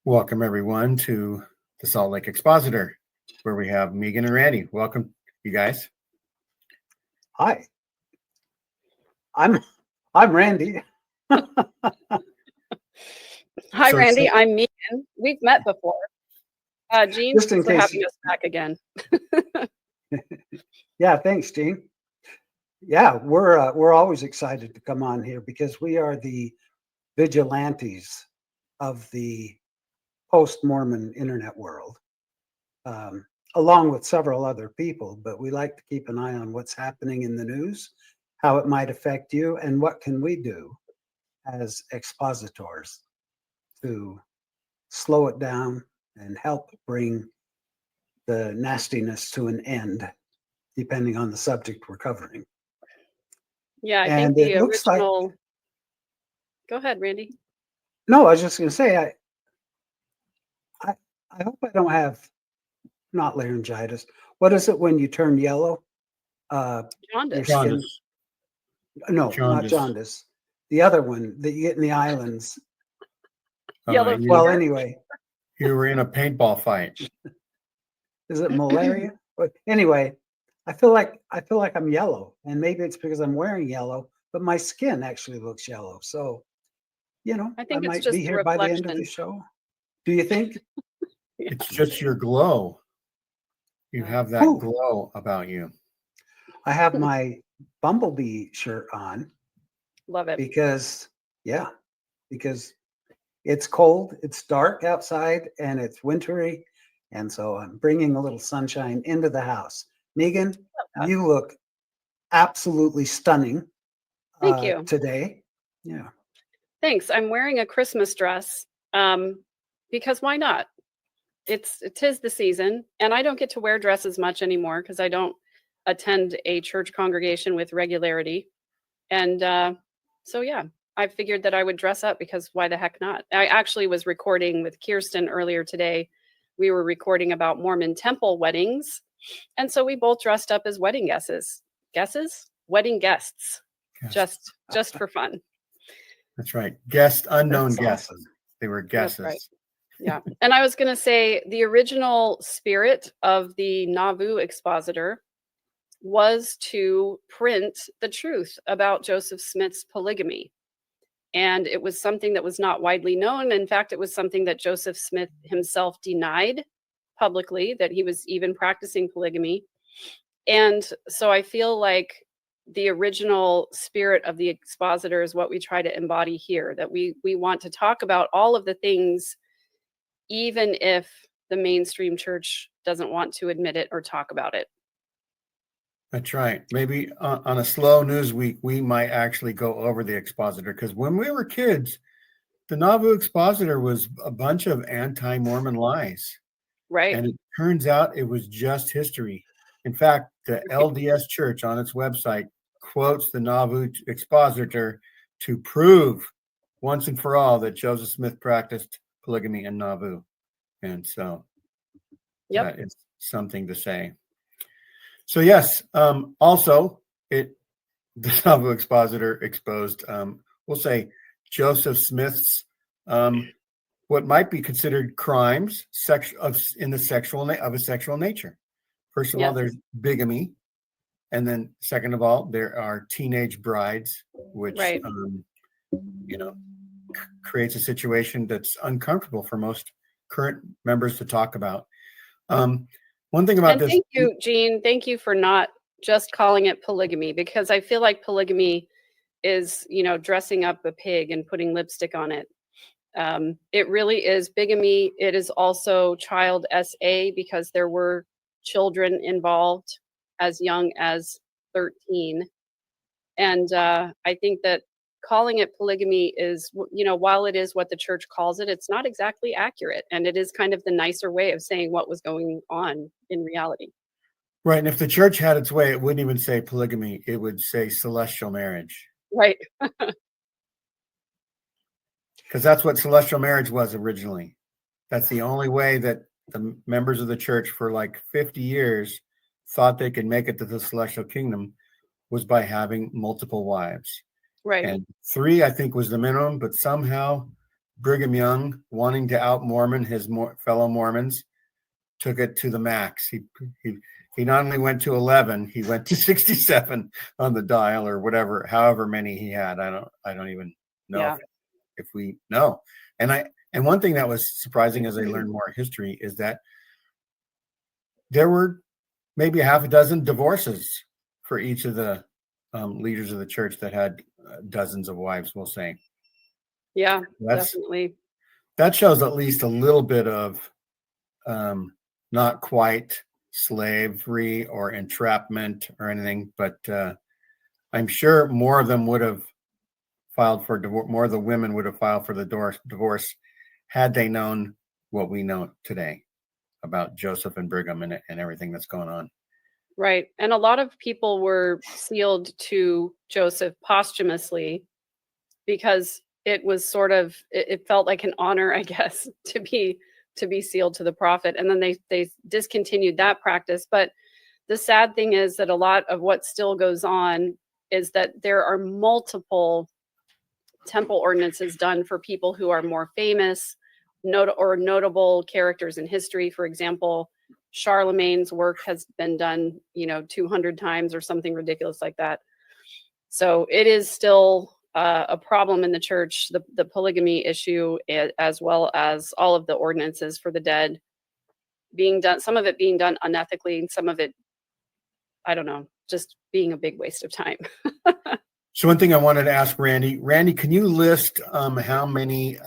Welcome, everyone, to the Salt Lake Expositor, where we have Megan and Randy. Welcome, you guys. Hi. I'm Randy. Hi, Randy. I'm Megan. We've met before. Jean, Just in for case. having us back again. Yeah, thanks, Jean. Yeah, we're always excited to come on here because we are the vigilantes of the post-Mormon internet world, along with several other people. But we like to keep an eye on what's happening in the news, how it might affect you, and what can we do as expositors to slow it down and help bring the nastiness to an end, depending on the subject we're covering. Yeah, I And think it the looks like- original. Go ahead, Randy. No, I was just going to say, I hope I don't have not laryngitis. What is it when you turn yellow? Your Jaundice. skin. Jaundice. No, not Jaundice. jaundice. The other one that you get in the islands. Yellow You, Well, anyway, you were in a paintball fight. is it malaria? But anyway, I feel like I'm yellow, and maybe it's because I'm wearing yellow, but my skin actually looks yellow. So, I think it's might just be here by the end of reflection. the show. Do you think? It's just your glow. You have that Ooh. glow about you. I have my Bumblebee shirt on Love it. because it's cold, it's dark outside, and it's wintry. And so I'm bringing a little sunshine into the house. Megan, you look absolutely stunning. Thank you. Today. Yeah. Thanks. I'm wearing a Christmas dress because why not? It is the season, and I don't get to wear dresses much anymore because I don't attend a church congregation with regularity. And so, yeah, I figured that I would dress up because why the heck not? I actually was recording with Kirsten earlier today. We were recording about Mormon temple weddings. And so we both dressed up as wedding guests. Wedding guests. Yes. Just for fun. That's right. Unknown That's guests. awesome. They were guesses. Right. Yeah. And I was going to say the original spirit of the Nauvoo Expositor was to print the truth about Joseph Smith's polygamy. And it was something that was not widely known. In fact, it was something that Joseph Smith himself denied publicly, that he was even practicing polygamy. And so I feel like the original spirit of the expositor is what we try to embody here, that we want to talk about all of the things, even if the mainstream church doesn't want to admit it or talk about it. That's right. Maybe on a slow news week, we might actually go over the expositor, because when we were kids, the Nauvoo Expositor was a bunch of anti-Mormon lies. Right. And it turns out it was just history. In fact, the LDS Church on its website quotes the Nauvoo Expositor to prove once and for all that Joseph Smith practiced polygamy in Nauvoo. And so that is something to say. So yes, also the Nauvoo Expositor exposed, we'll say, Joseph Smith's what might be considered crimes of a sexual nature. First of all, there's bigamy, and then second of all, there are teenage brides, which creates a situation that's uncomfortable for most current members to talk about. One thing about this. Thank you, Jean. Thank you for not just calling it polygamy, because I feel like polygamy is, dressing up a pig and putting lipstick on it. It really is bigamy. It is also child SA, because there were children involved as young as 13. And I think that calling it polygamy is, while it is what the church calls it, it's not exactly accurate. And it is kind of the nicer way of saying what was going on in reality. Right. And if the church had its way, it wouldn't even say polygamy. It would say celestial marriage. Right. Because that's what celestial marriage was originally. That's the only way that the members of the church for like 50 years thought they could make it to the celestial kingdom, was by having multiple wives. Right. And 3, I think, was the minimum, but somehow Brigham Young, wanting to out-Mormon his fellow Mormons, took it to the max. He not only went to 11, he went to 67 on the dial, or whatever, however many he had. I don't even know Yeah. if we know. And one thing that was surprising as I learned more history is that there were maybe a half a dozen divorces for each of the leaders of the church that had dozens of wives, we'll say. Yeah, definitely. That shows at least a little bit of not quite slavery or entrapment or anything, but I'm sure more of them would have filed for divorce. More of the women would have filed for the divorce had they known what we know today about Joseph and Brigham and everything that's going on. Right. And a lot of people were sealed to Joseph posthumously because it was sort of, it felt like an honor, I guess, to be sealed to the prophet. And then they discontinued that practice. But the sad thing is that a lot of what still goes on is that there are multiple temple ordinances done for people who are more famous, notable characters in history. For example, Charlemagne's work has been done, 200 times or something ridiculous like that. So it is still a problem in the church, the polygamy issue, as well as all of the ordinances for the dead being done, some of it being done unethically, and some of it, I don't know, just being a big waste of time. So one thing I wanted to ask Randy, can you list how many,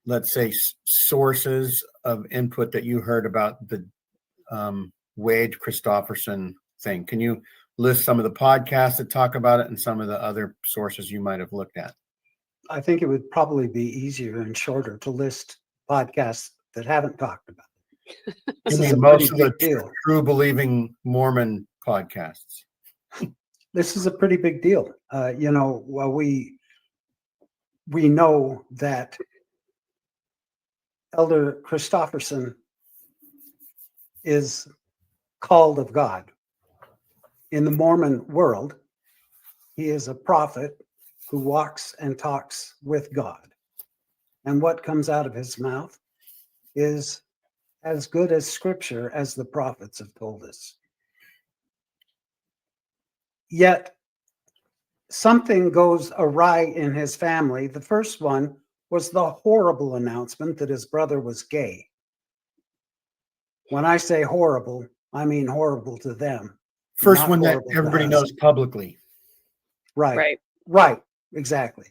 let's say, sources of input that you heard about the Wade Kristofferson thing? Can you list some of the podcasts that talk about it and some of the other sources you might have looked at? I think it would probably be easier and shorter to list podcasts that haven't talked about it. You mean most of the true believing Mormon podcasts? This is a pretty big deal. Well, we know that Elder Christofferson is called of God. In the Mormon world, he is a prophet who walks and talks with God. And what comes out of his mouth is as good as scripture as the prophets have told us. Yet something goes awry in his family. The first one was the horrible announcement that his brother was gay. When I say horrible, I mean horrible to them. First one that everybody knows publicly. Right, exactly.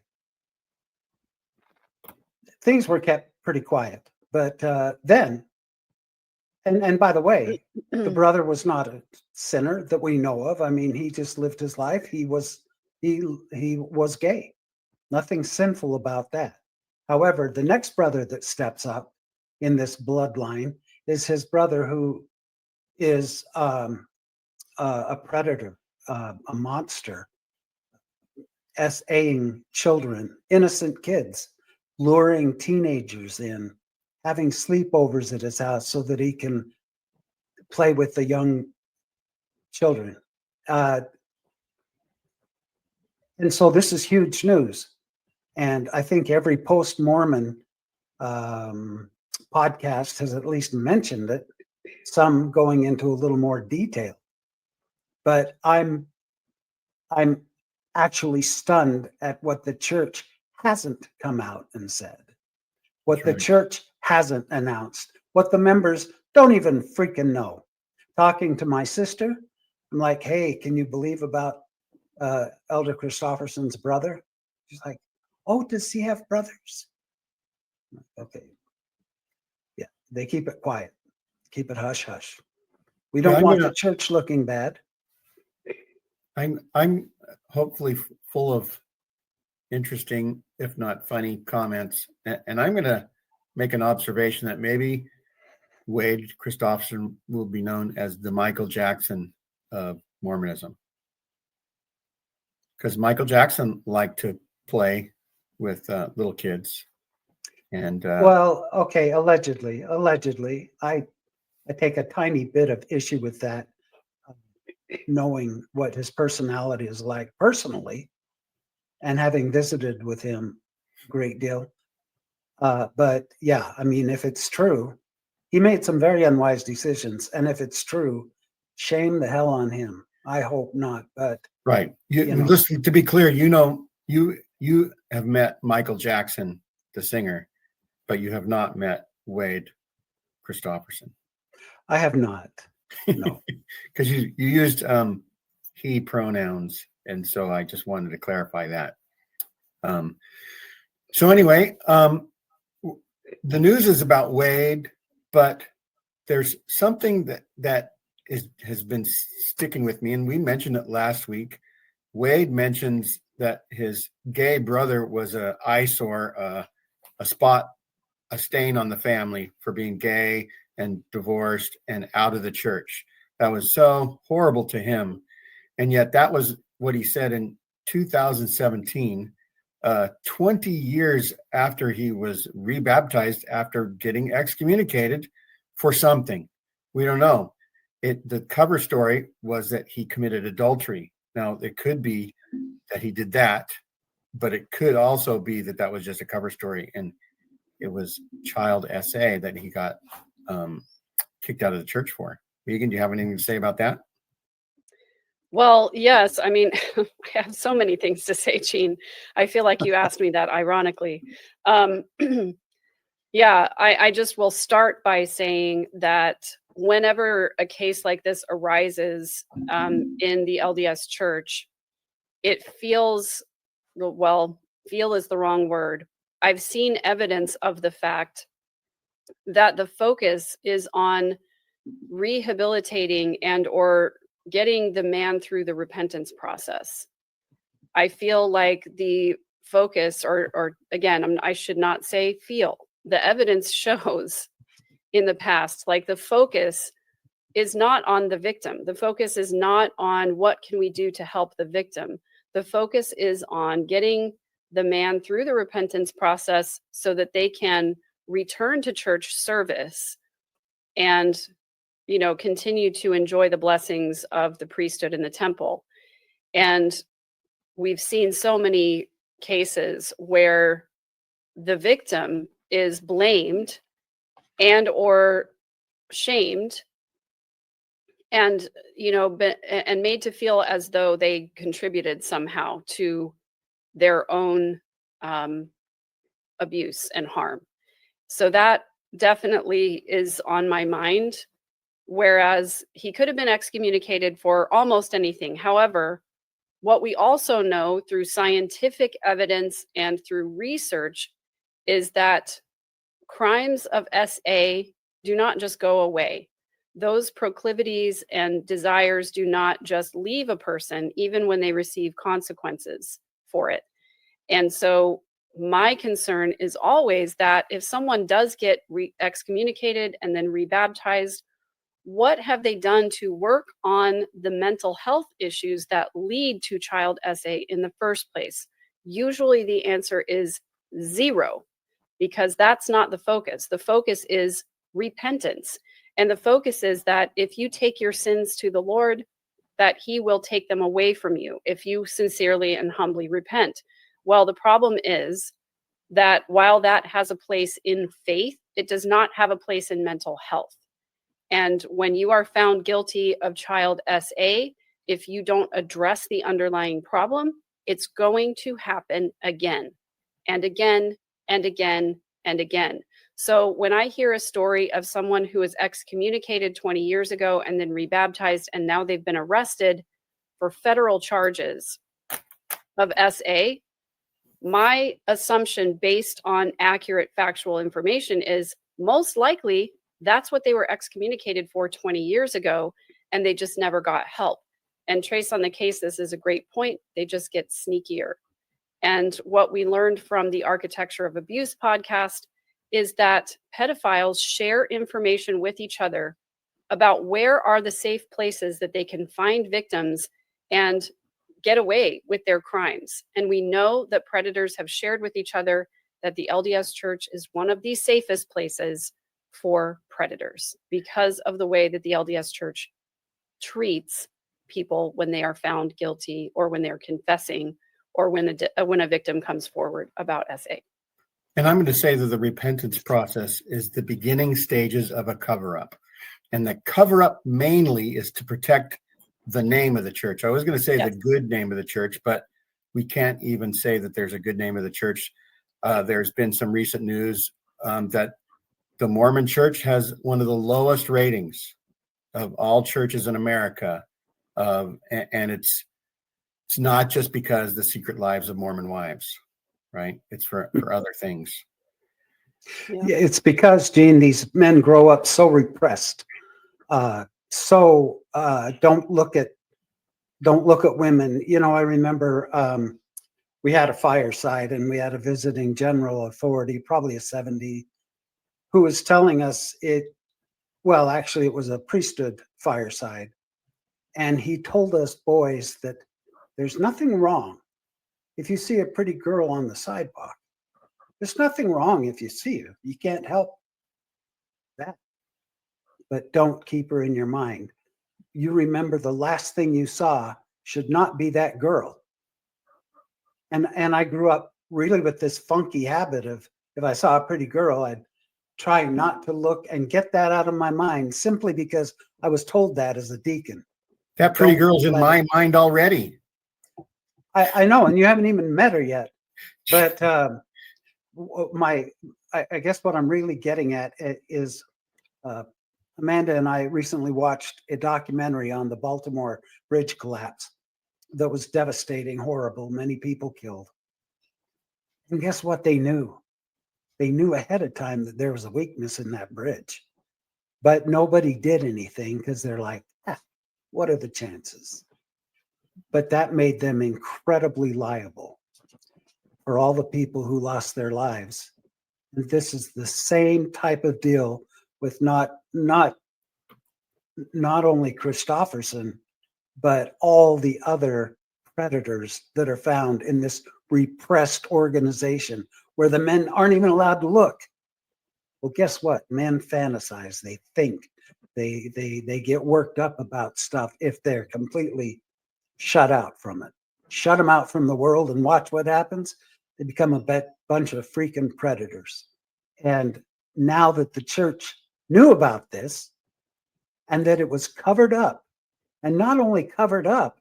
Things were kept pretty quiet. But then, and by the way, the brother was not a sinner that we know of. I mean, he just lived his life. He was gay. Nothing sinful about that. However, the next brother that steps up in this bloodline is his brother, who is a predator, a monster, SAing children, innocent kids, luring teenagers in, having sleepovers at his house so that he can play with the young children. And so this is huge news. And I think every post-Mormon podcast has at least mentioned it, some going into a little more detail. But I'm actually stunned at what the church hasn't come out and said, what the church hasn't announced, what the members don't even freaking know. Talking to my sister, I'm like, hey, can you believe about Elder Christofferson's brother? She's like, oh, does he have brothers? Okay. Yeah, they keep it quiet. Keep it hush hush. We don't want the church looking bad. I'm hopefully full of interesting, if not funny, comments. And I'm going to make an observation that maybe Wade Kristofferson will be known as the Michael Jackson of Mormonism. Because Michael Jackson liked to play with little kids. And well, okay, allegedly, I take a tiny bit of issue with that, knowing what his personality is like personally, and having visited with him great deal. But yeah, I mean, if it's true, he made some very unwise decisions. And if it's true, shame the hell on him. I hope not. But Right. You know. Listen, to be clear, you have met Michael Jackson, the singer, but you have not met Wade Kristofferson. I have not. No. Because you used he pronouns, and so I just wanted to clarify that. So anyway, the news is about Wade, but there's something that has been sticking with me, and we mentioned it last week. Wade mentions that his gay brother was a eyesore, a spot, a stain on the family for being gay and divorced and out of the church. That was so horrible to him. And yet that was what he said in 2017, 20 years after he was rebaptized after getting excommunicated for something. We don't know. The cover story was that he committed adultery. Now, it could be that he did that, but it could also be that that was just a cover story and it was child SA that he got kicked out of the church for. Megan, do you have anything to say about that? Well, yes. I mean, I have so many things to say, Gene. I feel like you asked me that ironically. Yeah, I just will start by saying that whenever a case like this arises in the LDS Church, it feels, well, feel is the wrong word. I've seen evidence of the fact that the focus is on rehabilitating and or getting the man through the repentance process. I feel like the focus, or again, I should not say feel. The evidence shows in the past, like the focus is not on the victim. The focus is not on what can we do to help the victim. The focus is on getting the man through the repentance process so that they can return to church service and, you know, continue to enjoy the blessings of the priesthood in the temple. And we've seen so many cases where the victim is blamed and or shamed and, you know, and made to feel as though they contributed somehow to their own abuse and harm. So that definitely is on my mind. Whereas he could have been excommunicated for almost anything. However, what we also know through scientific evidence and through research is that crimes of SA do not just go away. Those proclivities and desires do not just leave a person, even when they receive consequences for it. And so my concern is always that if someone does get excommunicated and then rebaptized, what have they done to work on the mental health issues that lead to child SA in the first place? Usually the answer is zero, because that's not the focus. The focus is repentance. And the focus is that if you take your sins to the Lord, that he will take them away from you if you sincerely and humbly repent. Well, the problem is that while that has a place in faith, it does not have a place in mental health. And when you are found guilty of child SA, if you don't address the underlying problem, it's going to happen again and again and again and again. So when I hear a story of someone who was excommunicated 20 years ago and then rebaptized, and now they've been arrested for federal charges of SA, my assumption based on accurate factual information is most likely that's what they were excommunicated for 20 years ago, and they just never got help. And Trace, on the case, this is a great point. They just get sneakier. And what we learned from the Architecture of Abuse podcast is that pedophiles share information with each other about where are the safe places that they can find victims and get away with their crimes. And we know that predators have shared with each other that the LDS Church is one of the safest places for predators because of the way that the LDS Church treats people when they are found guilty or when they're confessing or when a victim comes forward about SA. And I'm going to say that the repentance process is the beginning stages of a cover-up. And the cover-up mainly is to protect the name of the church. I was going to say Yes. the good name of the church, but we can't even say that there's a good name of the church. There's been some recent news that the Mormon church has one of the lowest ratings of all churches in America. And it's not just because the secret lives of Mormon wives, right? It's for other things. Yeah, it's because, Gene, these men grow up so repressed, don't look at women. You know, I remember we had a fireside and we had a visiting general authority, probably a 70, who was telling us well, actually, it was a priesthood fireside. And he told us boys that there's nothing wrong if you see a pretty girl on the sidewalk. There's nothing wrong if you see her. You can't help that. But don't keep her in your mind. You remember the last thing you saw should not be that girl. And I grew up really with this funky habit of, if I saw a pretty girl, I'd try not to look and get that out of my mind, simply because I was told that as a deacon. That pretty girl's in my mind already. I know, and you haven't even met her yet. But I guess what I'm really getting at is Amanda and I recently watched a documentary on the Baltimore bridge collapse that was devastating, horrible, many people killed. And guess what they knew? They knew ahead of time that there was a weakness in that bridge. But nobody did anything because they're like, what are the chances? But that made them incredibly liable for all the people who lost their lives. And this is the same type of deal with not only Christofferson, but all the other predators that are found in this repressed organization where the men aren't even allowed to look. Well, guess what? Men fantasize. They think. They get worked up about stuff if they're completely shut out from it. Shut them out from the world and watch what happens. They become a bunch of freaking predators. And now that the church knew about this and that it was covered up, and not only covered up,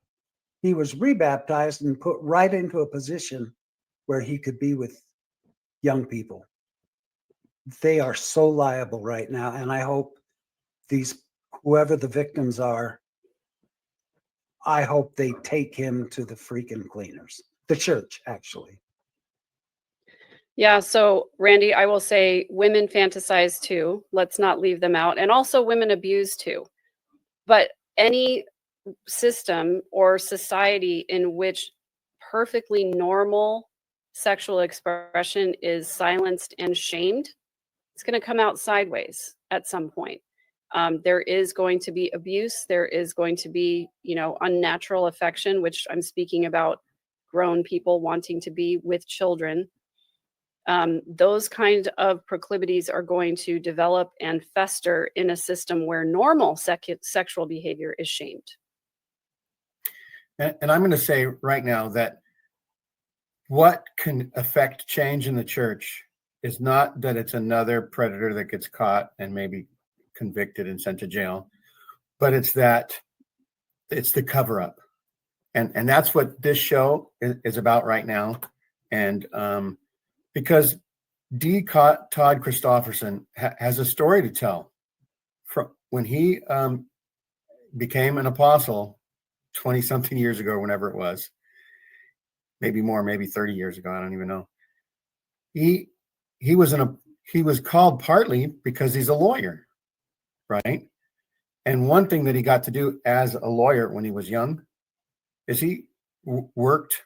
he was rebaptized and put right into a position where he could be with young people. They are so liable right now. And I hope whoever the victims are, I hope they take him to the freaking cleaners. The church, actually. Yeah. So, Randy, I will say women fantasize too. Let's not leave them out. And also women abuse too. But any system or society in which perfectly normal sexual expression is silenced and shamed, it's going to come out sideways at some point. There is going to be abuse. There is going to be, unnatural affection, which I'm speaking about grown people wanting to be with children. Those kind of proclivities are going to develop and fester in a system where normal sexual behavior is shamed. And I'm going to say right now that what can affect change in the church is not that it's another predator that gets caught and maybe convicted and sent to jail, but it's the cover up. And that's what this show is about right now. And because Todd Kristofferson has a story to tell from when he became an apostle 20 something years ago, whenever it was, maybe more, maybe 30 years ago. I don't even know. He was called partly because he's a lawyer, right? And one thing that he got to do as a lawyer when he was young is he worked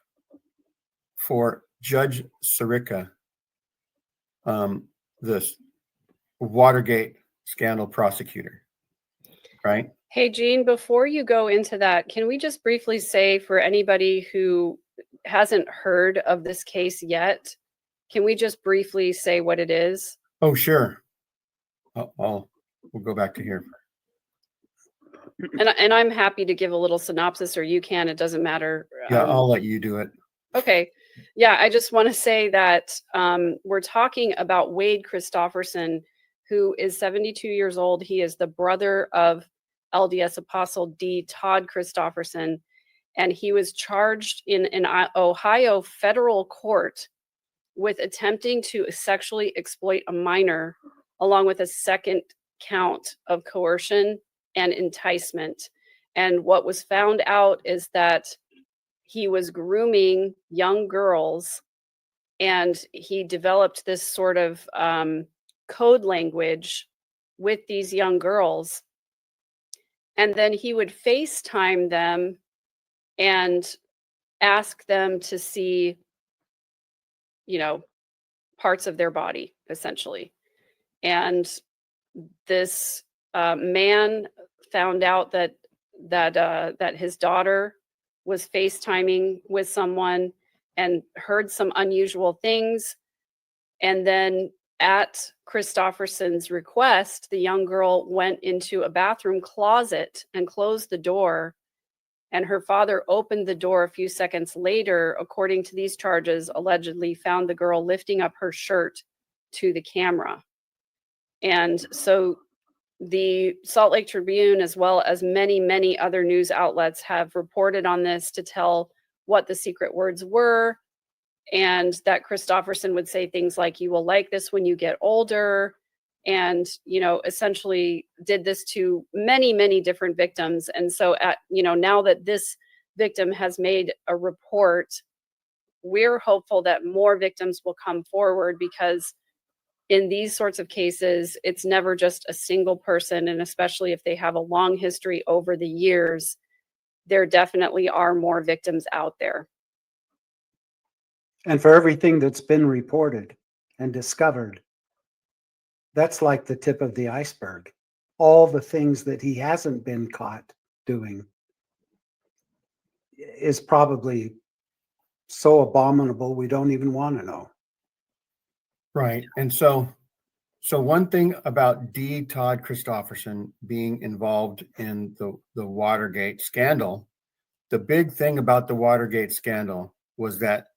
for Judge Sirica, this Watergate scandal prosecutor, right? Hey, Jean, before you go into that, can we just briefly say for anybody who hasn't heard of this case yet, can we just briefly say what it is? Oh, sure. We'll go back to here. And I'm happy to give a little synopsis, or you can, it doesn't matter. Yeah, I'll let you do it. Okay. Yeah, I just want to say that we're talking about Wade Kristofferson, who is 72 years old. He is the brother of LDS Apostle D, Todd Kristofferson, and he was charged in an Ohio federal court with attempting to sexually exploit a minor, along with a second count of coercion and enticement. And what was found out is that he was grooming young girls, and he developed this sort of code language with these young girls. And then he would FaceTime them and ask them to see, parts of their body, essentially. And this man found out that his daughter was FaceTiming with someone and heard some unusual things. And then at Christofferson's request, the young girl went into a bathroom closet and closed the door. And her father opened the door a few seconds later, according to these charges, allegedly found the girl lifting up her shirt to the camera. And so the Salt Lake Tribune, as well as many, many other news outlets, have reported on this to tell what the secret words were, and that Christofferson would say things like, "You will like this when you get older," and essentially did this to many, many different victims. And so now that this victim has made a report, we're hopeful that more victims will come forward, because in these sorts of cases, it's never just a single person. And especially if they have a long history over the years, there definitely are more victims out there. And for everything that's been reported and discovered, that's like the tip of the iceberg. All the things that he hasn't been caught doing is probably so abominable we don't even want to know. Right. And so one thing about D. Todd Kristofferson being involved in the Watergate scandal, the big thing about the Watergate scandal was that,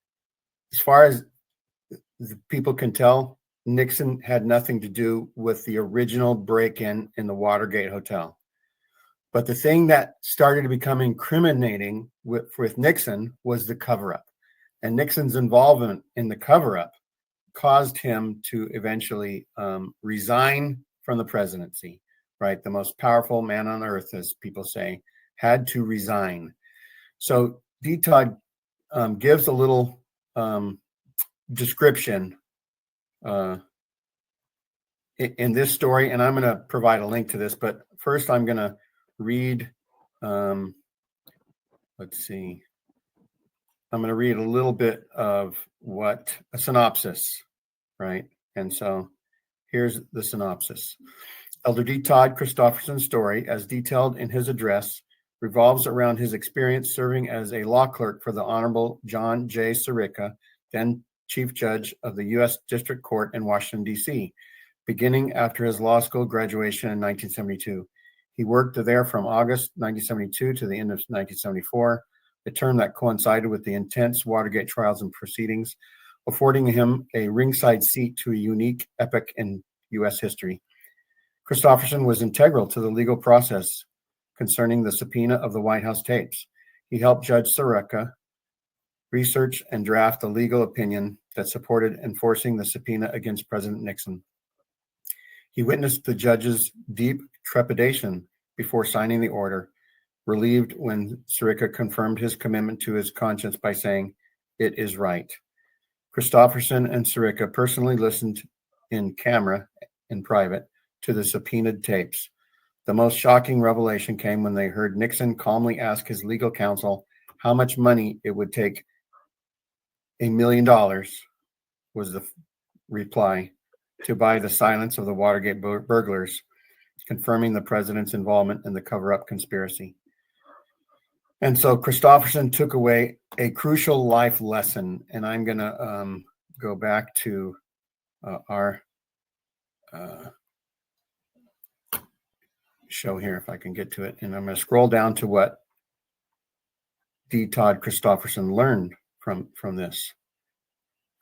as far as the people can tell, Nixon had nothing to do with the original break-in in the Watergate Hotel. But the thing that started to become incriminating with Nixon was the cover-up. And Nixon's involvement in the cover-up caused him to eventually resign from the presidency, right? The most powerful man on earth, as people say, had to resign. So D. Todd gives a little description in this story, and I'm going to provide a link to this, but first I'm going to read, let's see, I'm going to read a little bit of a synopsis, right? And so here's the synopsis. Elder D. Todd Kristofferson's story, as detailed in his address, revolves around his experience serving as a law clerk for the Honorable John J. Sirica, then Chief Judge of the U.S. District Court in Washington, D.C., beginning after his law school graduation in 1972. He worked there from August 1972 to the end of 1974, a term that coincided with the intense Watergate trials and proceedings, affording him a ringside seat to a unique epoch in U.S. history. Kristofferson was integral to the legal process concerning the subpoena of the White House tapes. He helped Judge Sirica research and draft a legal opinion that supported enforcing the subpoena against President Nixon. He witnessed the judge's deep trepidation before signing the order, relieved when Sirica confirmed his commitment to his conscience by saying, "It is right." Kristofferson and Sirica personally listened in camera, in private, to the subpoenaed tapes. The most shocking revelation came when they heard Nixon calmly ask his legal counsel how much money it would take. $1 million was the reply, to buy the silence of the Watergate burglars, confirming the president's involvement in the cover-up conspiracy. And so Kristofferson took away a crucial life lesson. And I'm going to go back to our show here, if I can get to it. And I'm going to scroll down to what D. Todd Kristofferson learned from this.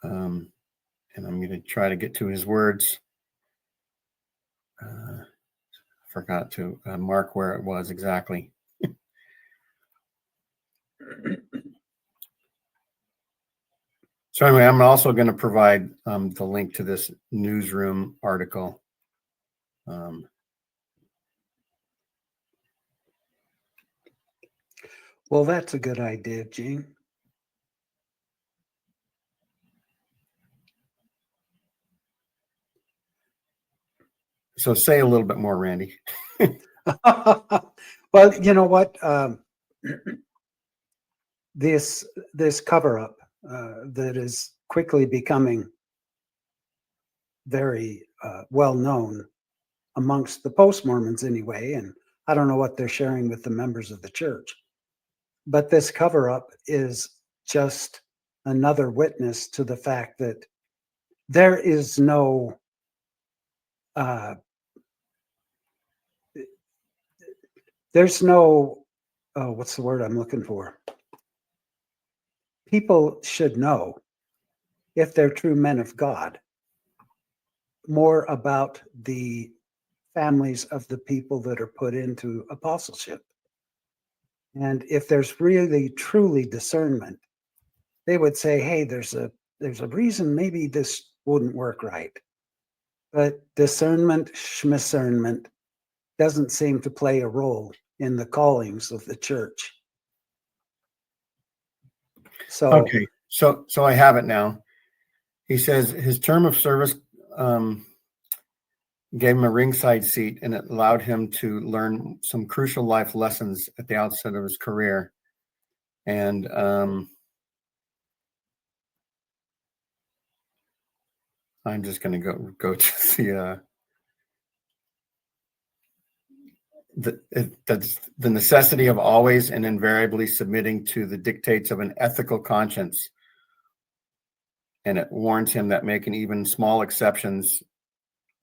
And I'm going to try to get to his words. Forgot to mark where it was exactly. So anyway, I'm also going to provide the link to this newsroom article. Well, that's a good idea, Gene. So say a little bit more, Randy. Well, you know what? This cover-up that is quickly becoming very well known amongst the post-Mormons anyway, and I don't know what they're sharing with the members of the church, but this cover-up is just another witness to the fact that there is no what's the word I'm looking for? People should know, if they're true men of God, more about the families of the people that are put into apostleship. And if there's really truly discernment, they would say, hey, there's a reason maybe this wouldn't work right. But discernment, schmiscernment doesn't seem to play a role in the callings of the church. So Okay, so I have it now. He says his term of service gave him a ringside seat, and it allowed him to learn some crucial life lessons at the outset of his career. And I'm just going to go to the necessity of always and invariably submitting to the dictates of an ethical conscience. And it warns him that making even small exceptions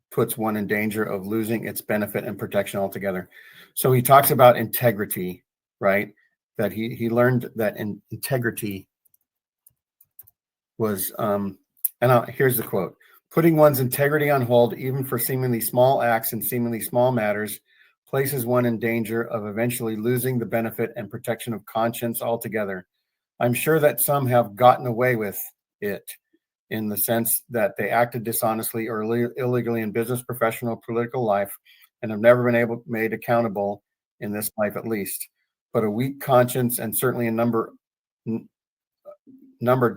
puts one in danger of losing its benefit and protection altogether. So he talks about integrity, right? That he learned that integrity was, here's the quote: putting one's integrity on hold, even for seemingly small acts and seemingly small matters, places one in danger of eventually losing the benefit and protection of conscience altogether. I'm sure that some have gotten away with it in the sense that they acted dishonestly or illegally in business, professional, political life, and have never been made accountable in this life at least. But a weak conscience, and certainly a numbered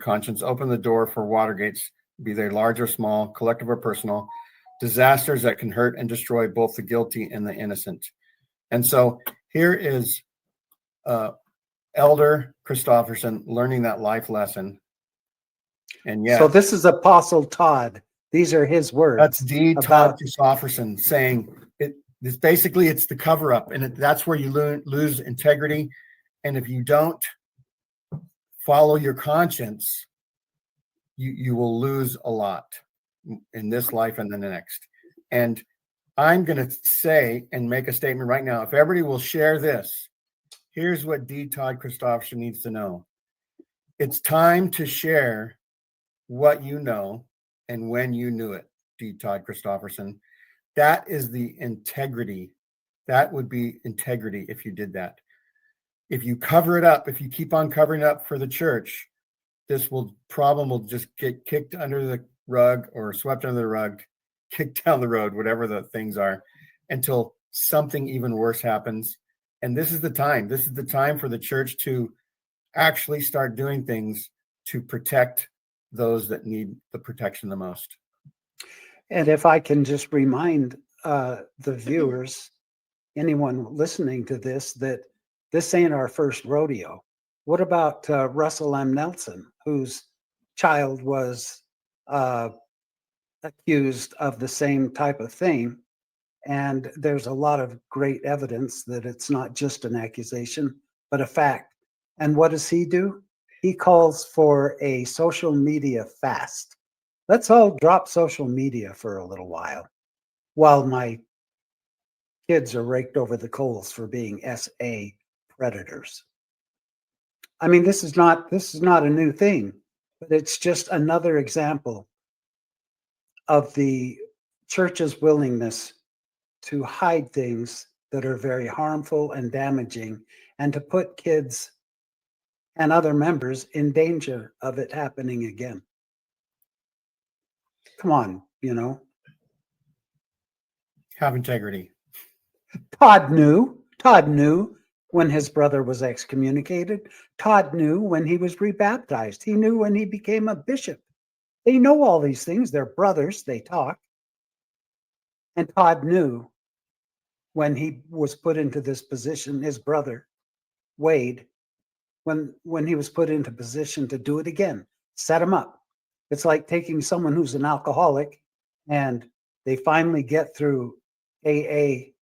conscience, open the door for Watergates, be they large or small, collective or personal, disasters that can hurt and destroy both the guilty and the innocent. And so here is Elder Kristofferson learning that life lesson. And yeah, so this is Apostle Todd. These are his words. That's D. Todd Kristofferson saying it's basically it's the cover up, and that's where you lose integrity. And if you don't follow your conscience, you will lose a lot in this life and then the next. And I'm going to say and make a statement right now. If everybody will share this, here's what D. Todd Kristofferson needs to know. It's time to share what you know and when you knew it, D. Todd Kristofferson. That is the integrity. That would be integrity if you did that. If you cover it up, if you keep on covering it up for the church, this problem will just get kicked under the rug or swept under the rug, kicked down the road, whatever the things are, until something even worse happens. And this is the time. This is the time for the church to actually start doing things to protect those that need the protection the most. And if I can just remind the viewers, anyone listening to this, that this ain't our first rodeo. What about Russell M. Nelson, whose child was accused of the same type of thing? And there's a lot of great evidence that it's not just an accusation, but a fact. And what does he do? He calls for a social media fast. Let's all drop social media for a little while my kids are raked over the coals for being SA predators. I mean, this is not a new thing. But it's just another example of the church's willingness to hide things that are very harmful and damaging, and to put kids and other members in danger of it happening again. Come on, Have integrity. Todd knew when his brother was excommunicated. Todd knew when he was rebaptized. He knew when he became a bishop. They know all these things. They're brothers. They talk. And Todd knew when he was put into this position, his brother, Wade, when he was put into position to do it again, set him up. It's like taking someone who's an alcoholic and they finally get through AA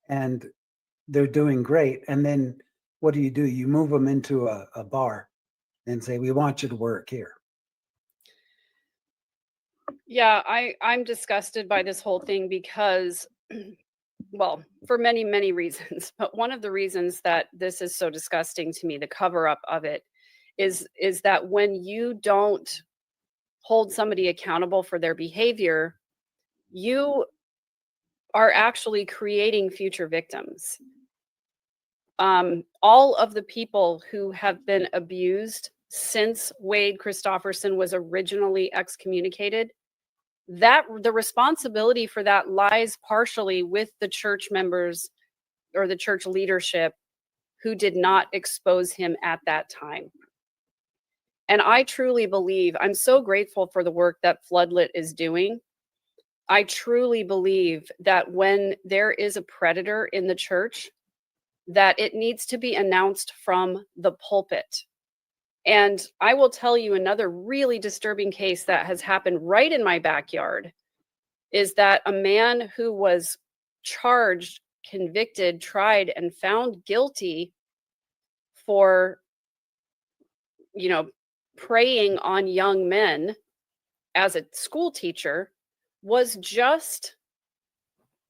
and they're doing great. And then what do? You move them into a bar and say, we want you to work here. Yeah, I'm disgusted by this whole thing because, well, for many, many reasons, but one of the reasons that this is so disgusting to me, the cover up of it, is that when you don't hold somebody accountable for their behavior, you are actually creating future victims. All of the people who have been abused since Wade Kristofferson was originally excommunicated, that the responsibility for that lies partially with the church members or the church leadership who did not expose him at that time. And I truly believe, I'm so grateful for the work that Floodlit is doing. I truly believe that when there is a predator in the church, that it needs to be announced from the pulpit. And I will tell you another really disturbing case that has happened right in my backyard is that a man who was charged, convicted, tried, and found guilty for, preying on young men as a school teacher was just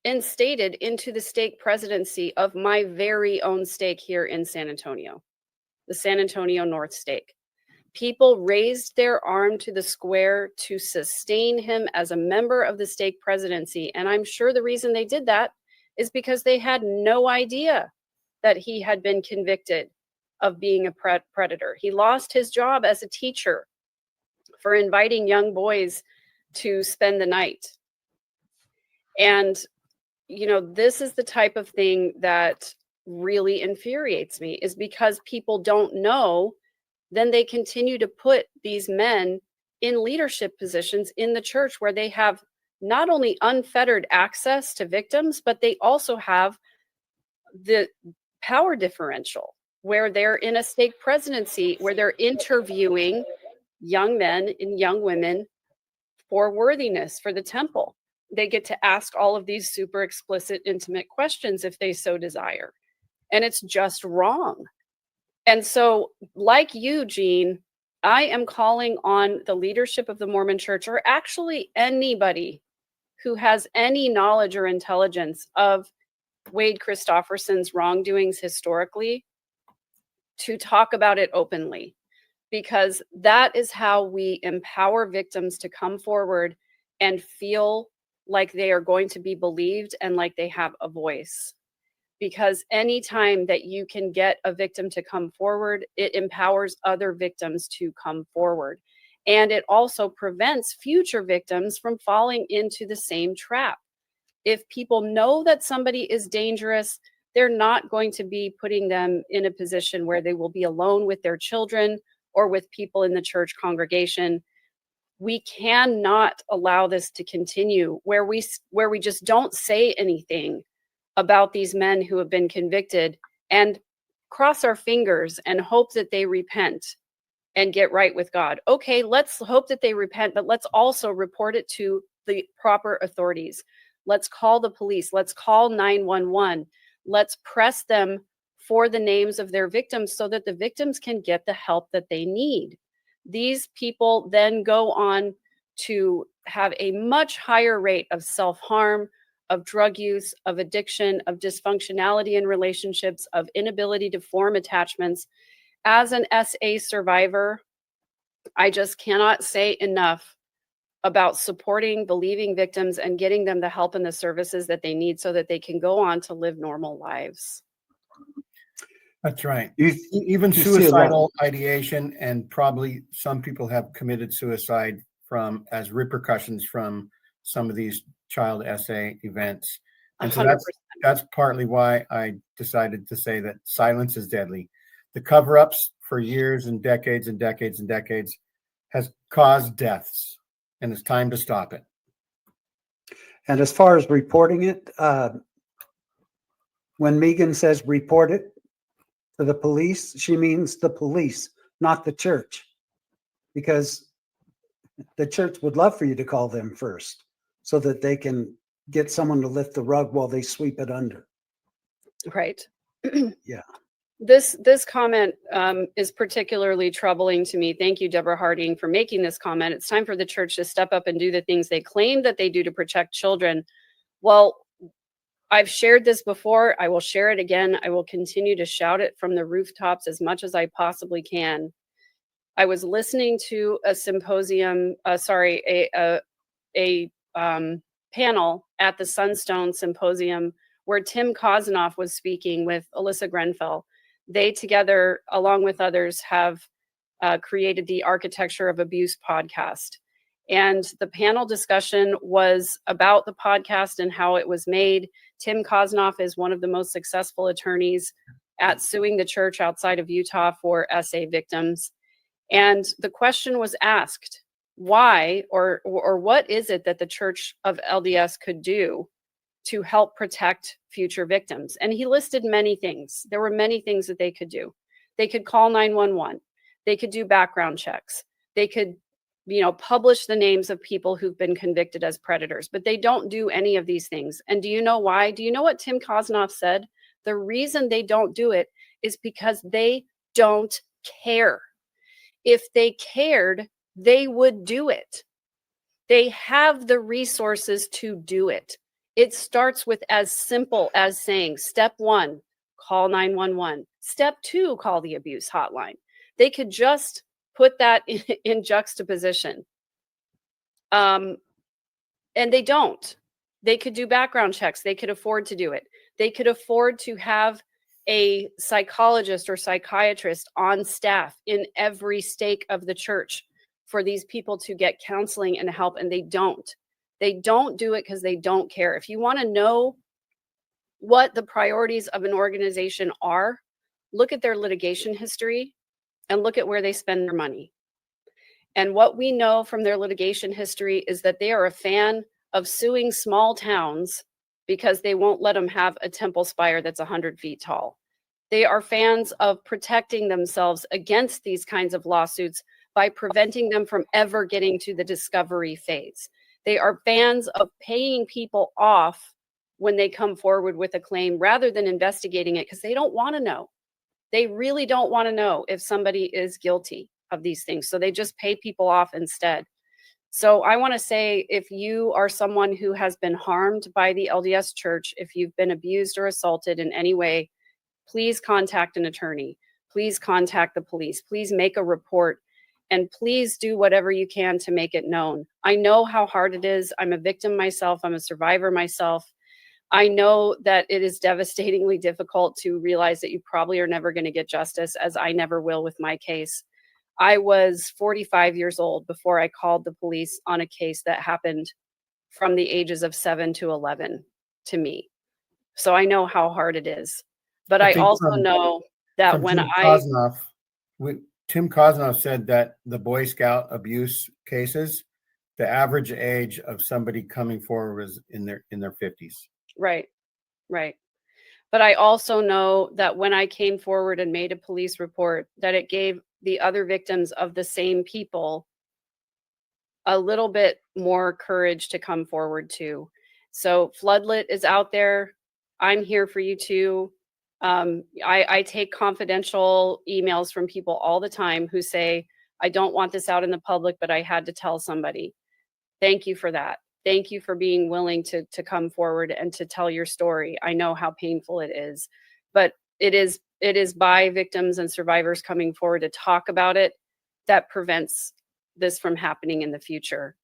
instated into the stake presidency of my very own stake here in San Antonio, the San Antonio North Stake. People raised their arm to the square to sustain him as a member of the stake presidency. And I'm sure the reason they did that is because they had no idea that he had been convicted of being a predator. He lost his job as a teacher for inviting young boys to spend the night. And, this is the type of thing that really infuriates me, is because people don't know, then they continue to put these men in leadership positions in the church where they have not only unfettered access to victims, but they also have the power differential where they're in a stake presidency, where they're interviewing young men and young women for worthiness for the temple. They get to ask all of these super explicit, intimate questions if they so desire. And it's just wrong. And so, like you, Gene, I am calling on the leadership of the Mormon Church, or actually anybody who has any knowledge or intelligence of Wade Kristofferson's wrongdoings historically, to talk about it openly, because that is how we empower victims to come forward and feel like they are going to be believed and like they have a voice. Because anytime that you can get a victim to come forward, it empowers other victims to come forward. And it also prevents future victims from falling into the same trap. If people know that somebody is dangerous, they're not going to be putting them in a position where they will be alone with their children or with people in the church congregation. We cannot allow this to continue where we just don't say anything about these men who have been convicted and cross our fingers and hope that they repent and get right with God. Okay, let's hope that they repent, but let's also report it to the proper authorities. Let's call the police. Let's call 911. Let's press them for the names of their victims so that the victims can get the help that they need. These people then go on to have a much higher rate of self-harm, of drug use, of addiction, of dysfunctionality in relationships, of inability to form attachments. As an SA survivor, I just cannot say enough about supporting believing victims and getting them the help and the services that they need so that they can go on to live normal lives. That's right. You, Even you see a lot. suicidal ideation, and probably some people have committed suicide as repercussions from some of these child SA events. And so 100%. that's partly why I decided to say that silence is deadly. The cover-ups for years and decades and decades and decades has caused deaths, and it's time to stop it. And as far as reporting it, when Megan says report it to the police, she means the police, not the church, because the church would love for you to call them first so that they can get someone to lift the rug while they sweep it under. Right. Yeah. This comment is particularly troubling to me. Thank you, Deborah Harding, for making this comment. It's time for the church to step up and do the things they claim that they do to protect children. Well, I've shared this before. I will share it again. I will continue to shout it from the rooftops as much as I possibly can. I was listening to a symposium, a panel at the Sunstone Symposium where Tim Kosanoff was speaking with Alyssa Grenfell. They together, along with others, have created the Architecture of Abuse podcast. And the panel discussion was about the podcast and how it was made. Tim Kosanoff is one of the most successful attorneys at suing the church outside of Utah for SA victims. And the question was asked, why or what is it that the Church of LDS could do to help protect future victims? And he listed many things. There were many things that they could do. They could call 911. They could do background checks. They could, publish the names of people who've been convicted as predators, but they don't do any of these things. And do you know why? Do you know what Tim Kosanoff said? The reason they don't do it is because they don't care. If they cared, they would do it. They have the resources to do it. It starts with as simple as saying, step 1, call 911. Step 2, call the abuse hotline. They could just put that in juxtaposition. And they don't. They could do background checks. They could afford to do it. They could afford to have a psychologist or psychiatrist on staff in every stake of the church for these people to get counseling and help, and they don't. They don't do it because they don't care. If you want to know what the priorities of an organization are, look at their litigation history and look at where they spend their money. And what we know from their litigation history is that they are a fan of suing small towns because they won't let them have a temple spire that's 100 feet tall. They are fans of protecting themselves against these kinds of lawsuits by preventing them from ever getting to the discovery phase. They are fans of paying people off when they come forward with a claim rather than investigating it because they don't want to know. They really don't want to know if somebody is guilty of these things. So they just pay people off instead. So I want to say, if you are someone who has been harmed by the LDS Church, if you've been abused or assaulted in any way, please contact an attorney. Please contact the police. Please make a report. And please do whatever you can to make it known. I know how hard it is. I'm a victim myself. I'm a survivor myself. I know that it is devastatingly difficult to realize that you probably are never going to get justice, as I never will with my case. I was 45 years old before I called the police on a case that happened from the ages of 7 to 11 to me. So I know how hard it is. But I also know that when Tim Kosanoff said that the Boy Scout abuse cases, the average age of somebody coming forward was in their 50s. Right. But I also know that when I came forward and made a police report, that it gave the other victims of the same people a little bit more courage to come forward too. So Floodlit is out there. I'm here for you too. I take confidential emails from people all the time who say, I don't want this out in the public, but I had to tell somebody. Thank you for that. Thank you for being willing to come forward and to tell your story. I know how painful it is, but it is by victims and survivors coming forward to talk about it, that prevents this from happening in the future.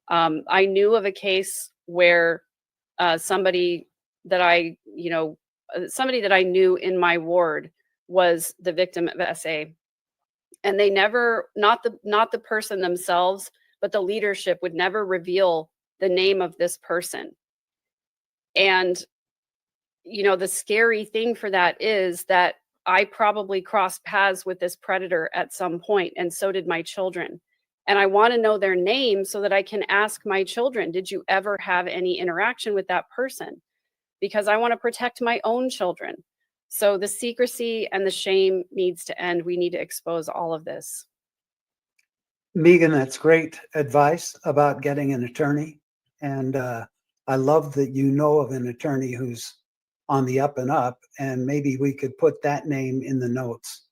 I knew of a case where somebody that I knew in my ward was the victim of SA, and they never, not the person themselves, but the leadership would never reveal the name of this person. And the scary thing for that is that I probably crossed paths with this predator at some point, and so did my children. And I want to know their name so that I can ask my children, did you ever have any interaction with that person? Because I want to protect my own children. So the secrecy and the shame needs to end. We need to expose all of this. Megan, that's great advice about getting an attorney. And I love that you know of an attorney who's on the up and up, and maybe we could put that name in the notes,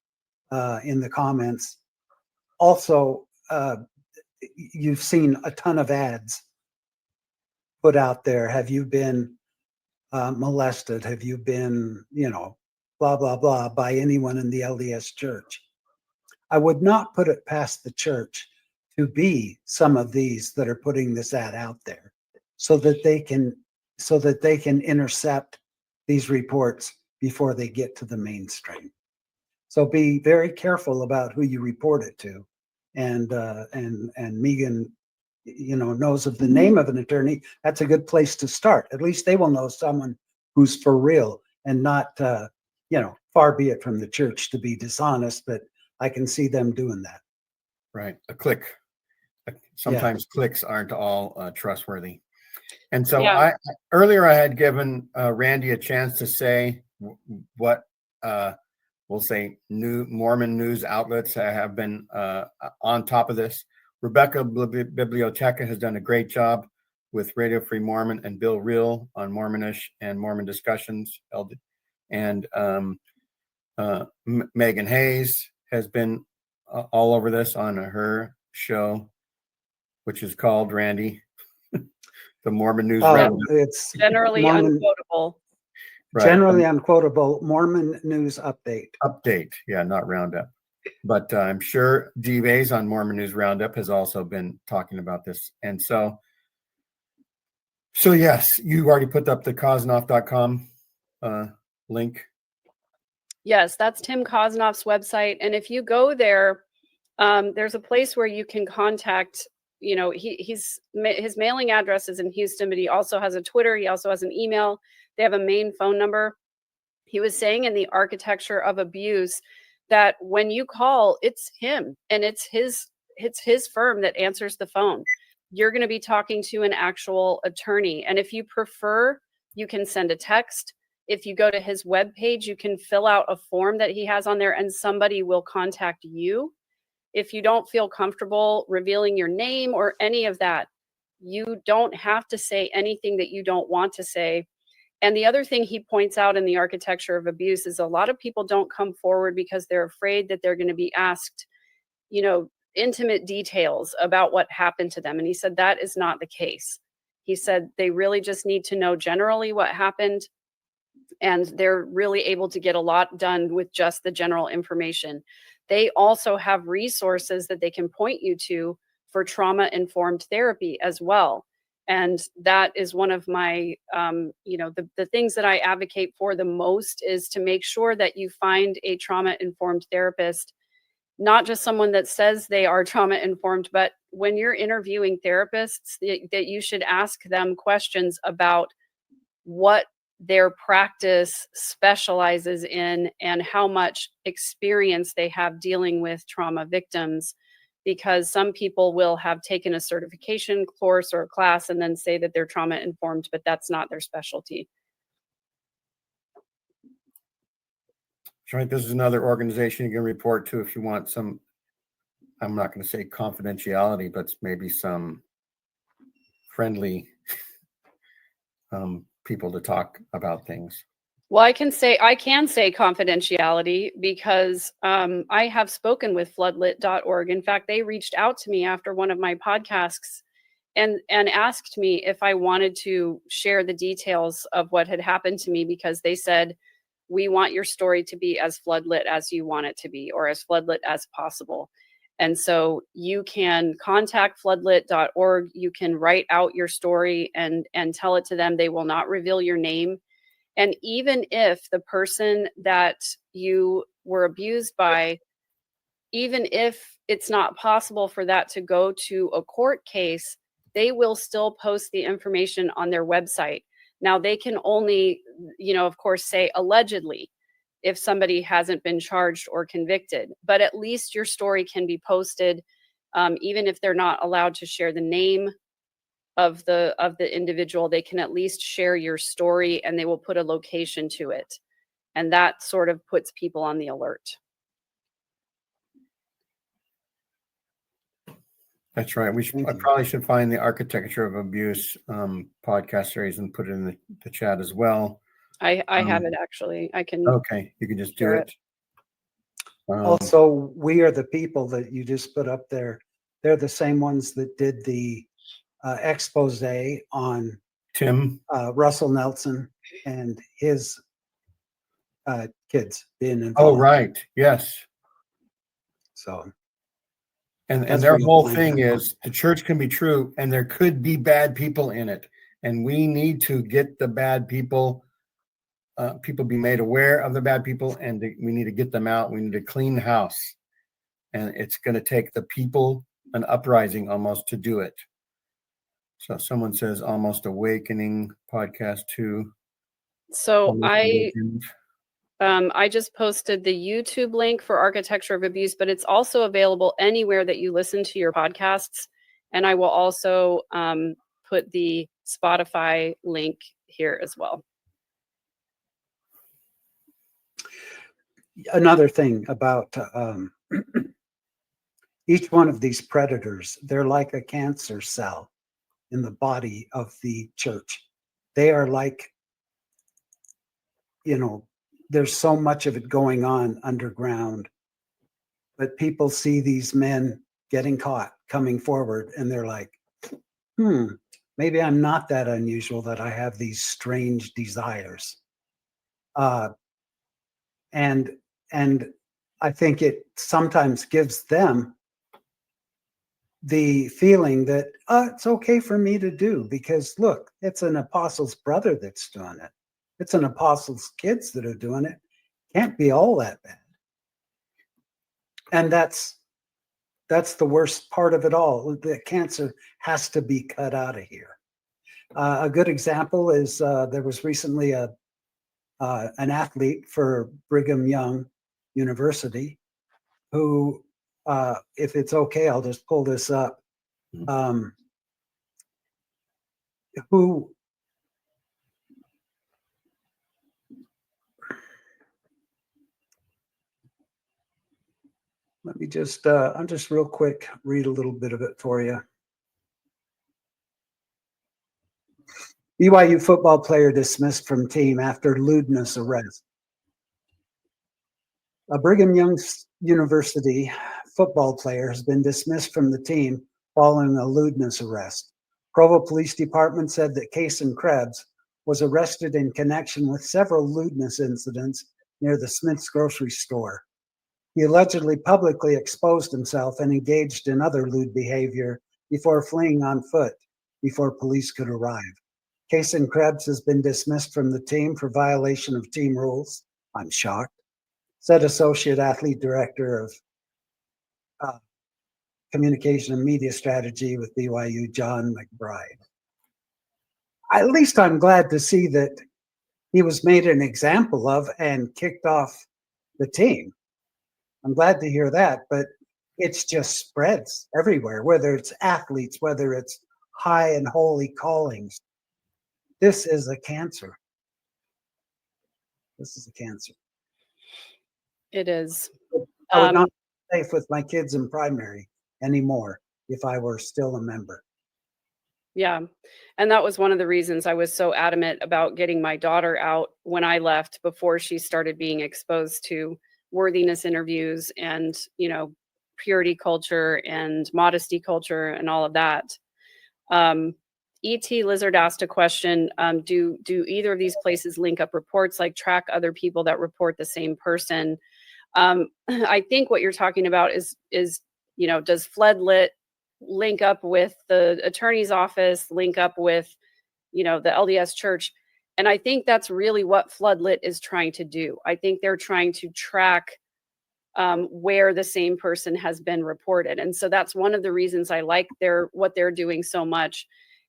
in the comments. Also, you've seen a ton of ads put out there. Have you been molested? Have you been, blah, blah, blah, by anyone in the LDS Church? I would not put it past the church to be some of these that are putting this ad out there, so that they can intercept these reports before they get to the mainstream. So be very careful about who you report it to. And Megan, knows of the name of an attorney. That's a good place to start. At least they will know someone who's for real, and not, far be it from the church to be dishonest, but I can see them doing that. Right. A click. Sometimes clicks aren't all trustworthy. And so earlier I had given Randy a chance to say what we'll say new Mormon news outlets have been on top of this. Rebecca Biblioteca has done a great job with Radio Free Mormon and Bill Reel on Mormonish and Mormon discussions. And Megan Hayes has been all over this on her show, which is called, Randy, the Mormon News Roundup. It's generally unquotable. Right. Generally unquotable Mormon News Update. Update, yeah, not Roundup. But I'm sure DVAs on Mormon News Roundup has also been talking about this. And so yes, you already put up the Kosnoff.com link. Yes, that's Tim Kosnoff's website. And if you go there, there's a place where you can contact, his mailing address is in Houston, but he also has a Twitter. He also has an email. They have a main phone number. He was saying in the Architecture of Abuse that when you call, it's him, and it's his firm that answers the phone. You're going to be talking to an actual attorney. And if you prefer, you can send a text. If you go to his webpage, you can fill out a form that he has on there, and somebody will contact you. If you don't feel comfortable revealing your name or any of that, you don't have to say anything that you don't want to say. And the other thing he points out in the Architecture of Abuse is a lot of people don't come forward because they're afraid that they're going to be asked, intimate details about what happened to them. And he said that is not the case. He said they really just need to know generally what happened, and they're really able to get a lot done with just the general information. They also have resources that they can point you to for trauma-informed therapy as well. And that is one of my, the things that I advocate for the most, is to make sure that you find a trauma-informed therapist, not just someone that says they are trauma-informed, but when you're interviewing therapists, that you should ask them questions about what their practice specializes in and how much experience they have dealing with trauma victims. Because some people will have taken a certification course or a class and then say that they're trauma informed, but that's not their specialty. That's right. This is another organization you can report to if you want some, I'm not going to say confidentiality, but maybe some friendly people to talk about things. Well, I can say confidentiality because I have spoken with floodlit.org. In fact, they reached out to me after one of my podcasts and asked me if I wanted to share the details of what had happened to me, because they said, we want your story to be as floodlit as you want it to be, or as floodlit as possible. And so you can contact floodlit.org. You can write out your story and tell it to them. They will not reveal your name. And even if the person that you were abused by, even if it's not possible for that to go to a court case, they will still post the information on their website. Now, they can only, of course, say allegedly if somebody hasn't been charged or convicted, but at least your story can be posted, even if they're not allowed to share the name of the individual. They can at least share your story, and they will put a location to it, and that sort of puts people on the alert. That's right. I probably should find the Architecture of Abuse podcast series and put it in the chat as well. I have it, actually. I can. Okay, you can just do it. Also, We Are the People that you just put up there, they're the same ones that did the expose on Tim Russell Nelson and his kids being involved. Oh, right. Yes. So, and that's their where you'll whole find thing that. is the church can be true and there could be bad people in it. And we need to get the bad people, people be made aware of the bad people, and we need to get them out. We need to clean the house. And it's going to take the people, an uprising almost, to do it. So someone says Almost Awakening podcast too. So I just posted the YouTube link for Architecture of Abuse, but it's also available anywhere that you listen to your podcasts. And I will also put the Spotify link here as well. Another thing about each one of these predators, they're like a cancer cell in the body of the church. They are like, there's so much of it going on underground, but people see these men getting caught coming forward and they're like, maybe I'm not that unusual that I have these strange desires. And I think it sometimes gives them the feeling that it's okay for me to do, because look, it's an apostle's brother that's doing it. It's an apostle's kids that are doing it. Can't be all that bad. And that's the worst part of it all. The cancer has to be cut out of here. A good example is there was recently an athlete for Brigham Young University who, if it's okay, I'll just pull this up, who let me just, I'll just real quick read a little bit of it for you. BYU football player dismissed from team after lewdness arrest. A Brigham Young University football player has been dismissed from the team following a lewdness arrest. Provo Police Department said that Kason Krebs was arrested in connection with several lewdness incidents near the Smith's grocery store. He allegedly publicly exposed himself and engaged in other lewd behavior before fleeing on foot before police could arrive. Kason Krebs has been dismissed from the team for violation of team rules. I'm shocked, said Associate Athlete Director of Communication and Media Strategy with BYU, John McBride. At least I'm glad to see that he was made an example of and kicked off the team. I'm glad to hear that, but it's just spreads everywhere, whether it's athletes, whether it's high and holy callings. This is a cancer. This is a cancer. It is. I would not be safe with my kids in primary anymore if I were still a member. Yeah. And that was one of the reasons I was so adamant about getting my daughter out when I left, before she started being exposed to worthiness interviews and, purity culture and modesty culture and all of that. E.T. Lizard asked a question. Do either of these places link up reports, like track other people that report the same person? I think what you're talking about is does Floodlit link up with the attorney's office, link up with, the LDS Church? And I think that's really what Floodlit is trying to do. I think they're trying to track where the same person has been reported. And so that's one of the reasons I like what they're doing so much.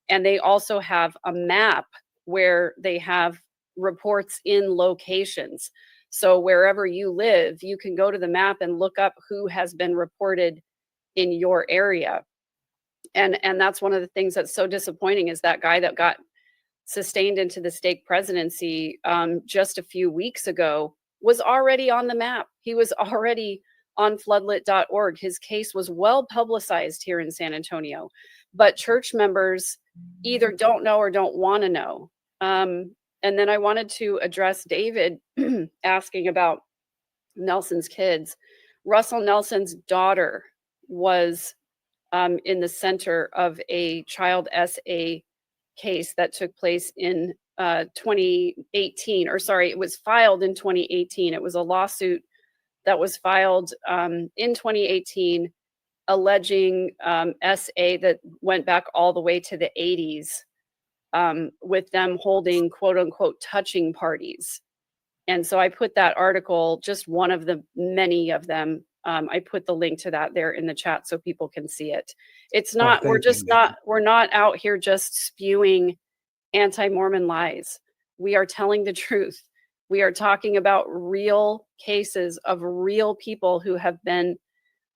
And they also have a map where they have reports in locations. So wherever you live, you can go to the map and look up who has been reported in your area. And that's one of the things that's so disappointing, is that guy that got sustained into the stake presidency just a few weeks ago was already on the map. He was already on floodlit.org. His case was well publicized here in San Antonio, but church members either don't know or don't want to know. And then I wanted to address David asking about Nelson's kids. Russell Nelson's daughter was in the center of a child SA case that took place in 2018, or sorry, it was filed in 2018. It was a lawsuit that was filed in 2018 alleging SA that went back all the way to the 80s with them holding quote unquote touching parties. And so I put that article, just one of the many of them, I put the link to that there in the chat so people can see it. It's not, we're not out here just spewing anti-Mormon lies. We are telling the truth. We are talking about real cases of real people who have been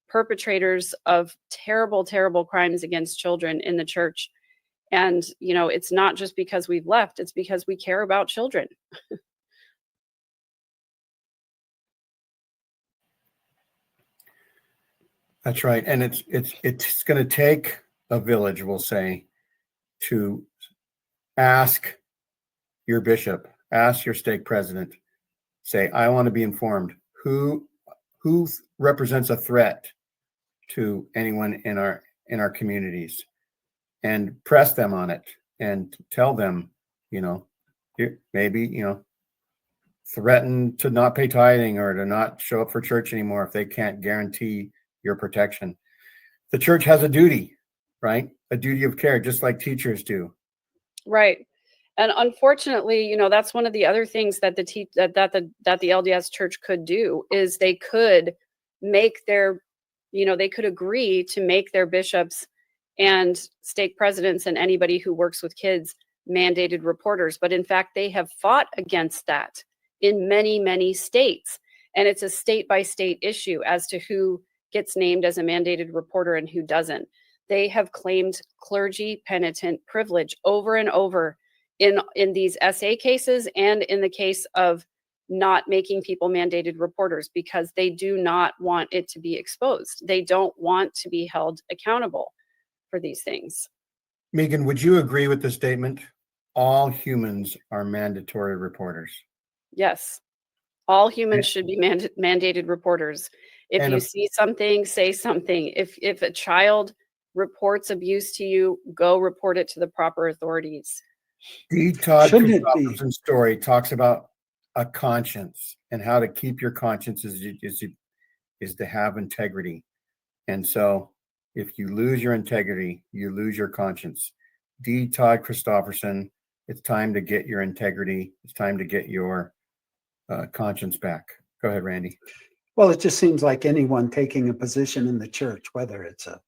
perpetrators of terrible, terrible crimes against children in the church. And, it's not just because we've left, it's because we care about children. That's right. And it's going to take a village, we'll say, to ask your bishop, ask your stake president, say, I want to be informed who represents a threat to anyone in our communities, and press them on it and tell them, maybe, threaten to not pay tithing or to not show up for church anymore if they can't guarantee your protection. The church has a duty, right? A duty of care, just like teachers do. Right. And unfortunately, that's one of the other things that the LDS Church could do, is they could make their, they could agree to make their bishops and stake presidents and anybody who works with kids mandated reporters. But in fact, they have fought against that in many, many states. And it's a state by state issue as to who gets named as a mandated reporter and who doesn't. They have claimed clergy penitent privilege over and over in these SA cases and in the case of not making people mandated reporters, because they do not want it to be exposed. They don't want to be held accountable for these things. Megan, would you agree with the statement? All humans are mandatory reporters. Yes. All humans should be mandated reporters. If you see something, say something. If a child reports abuse to you, go report it to the proper authorities. The Todd Kristofferson story talks about a conscience, and how to keep your conscience is to have integrity. And so if you lose your integrity, you lose your conscience. Todd Kristofferson, it's time to get your integrity. It's time to get your conscience back. Go ahead, Randy. Well, it just seems like anyone taking a position in the church, whether it's a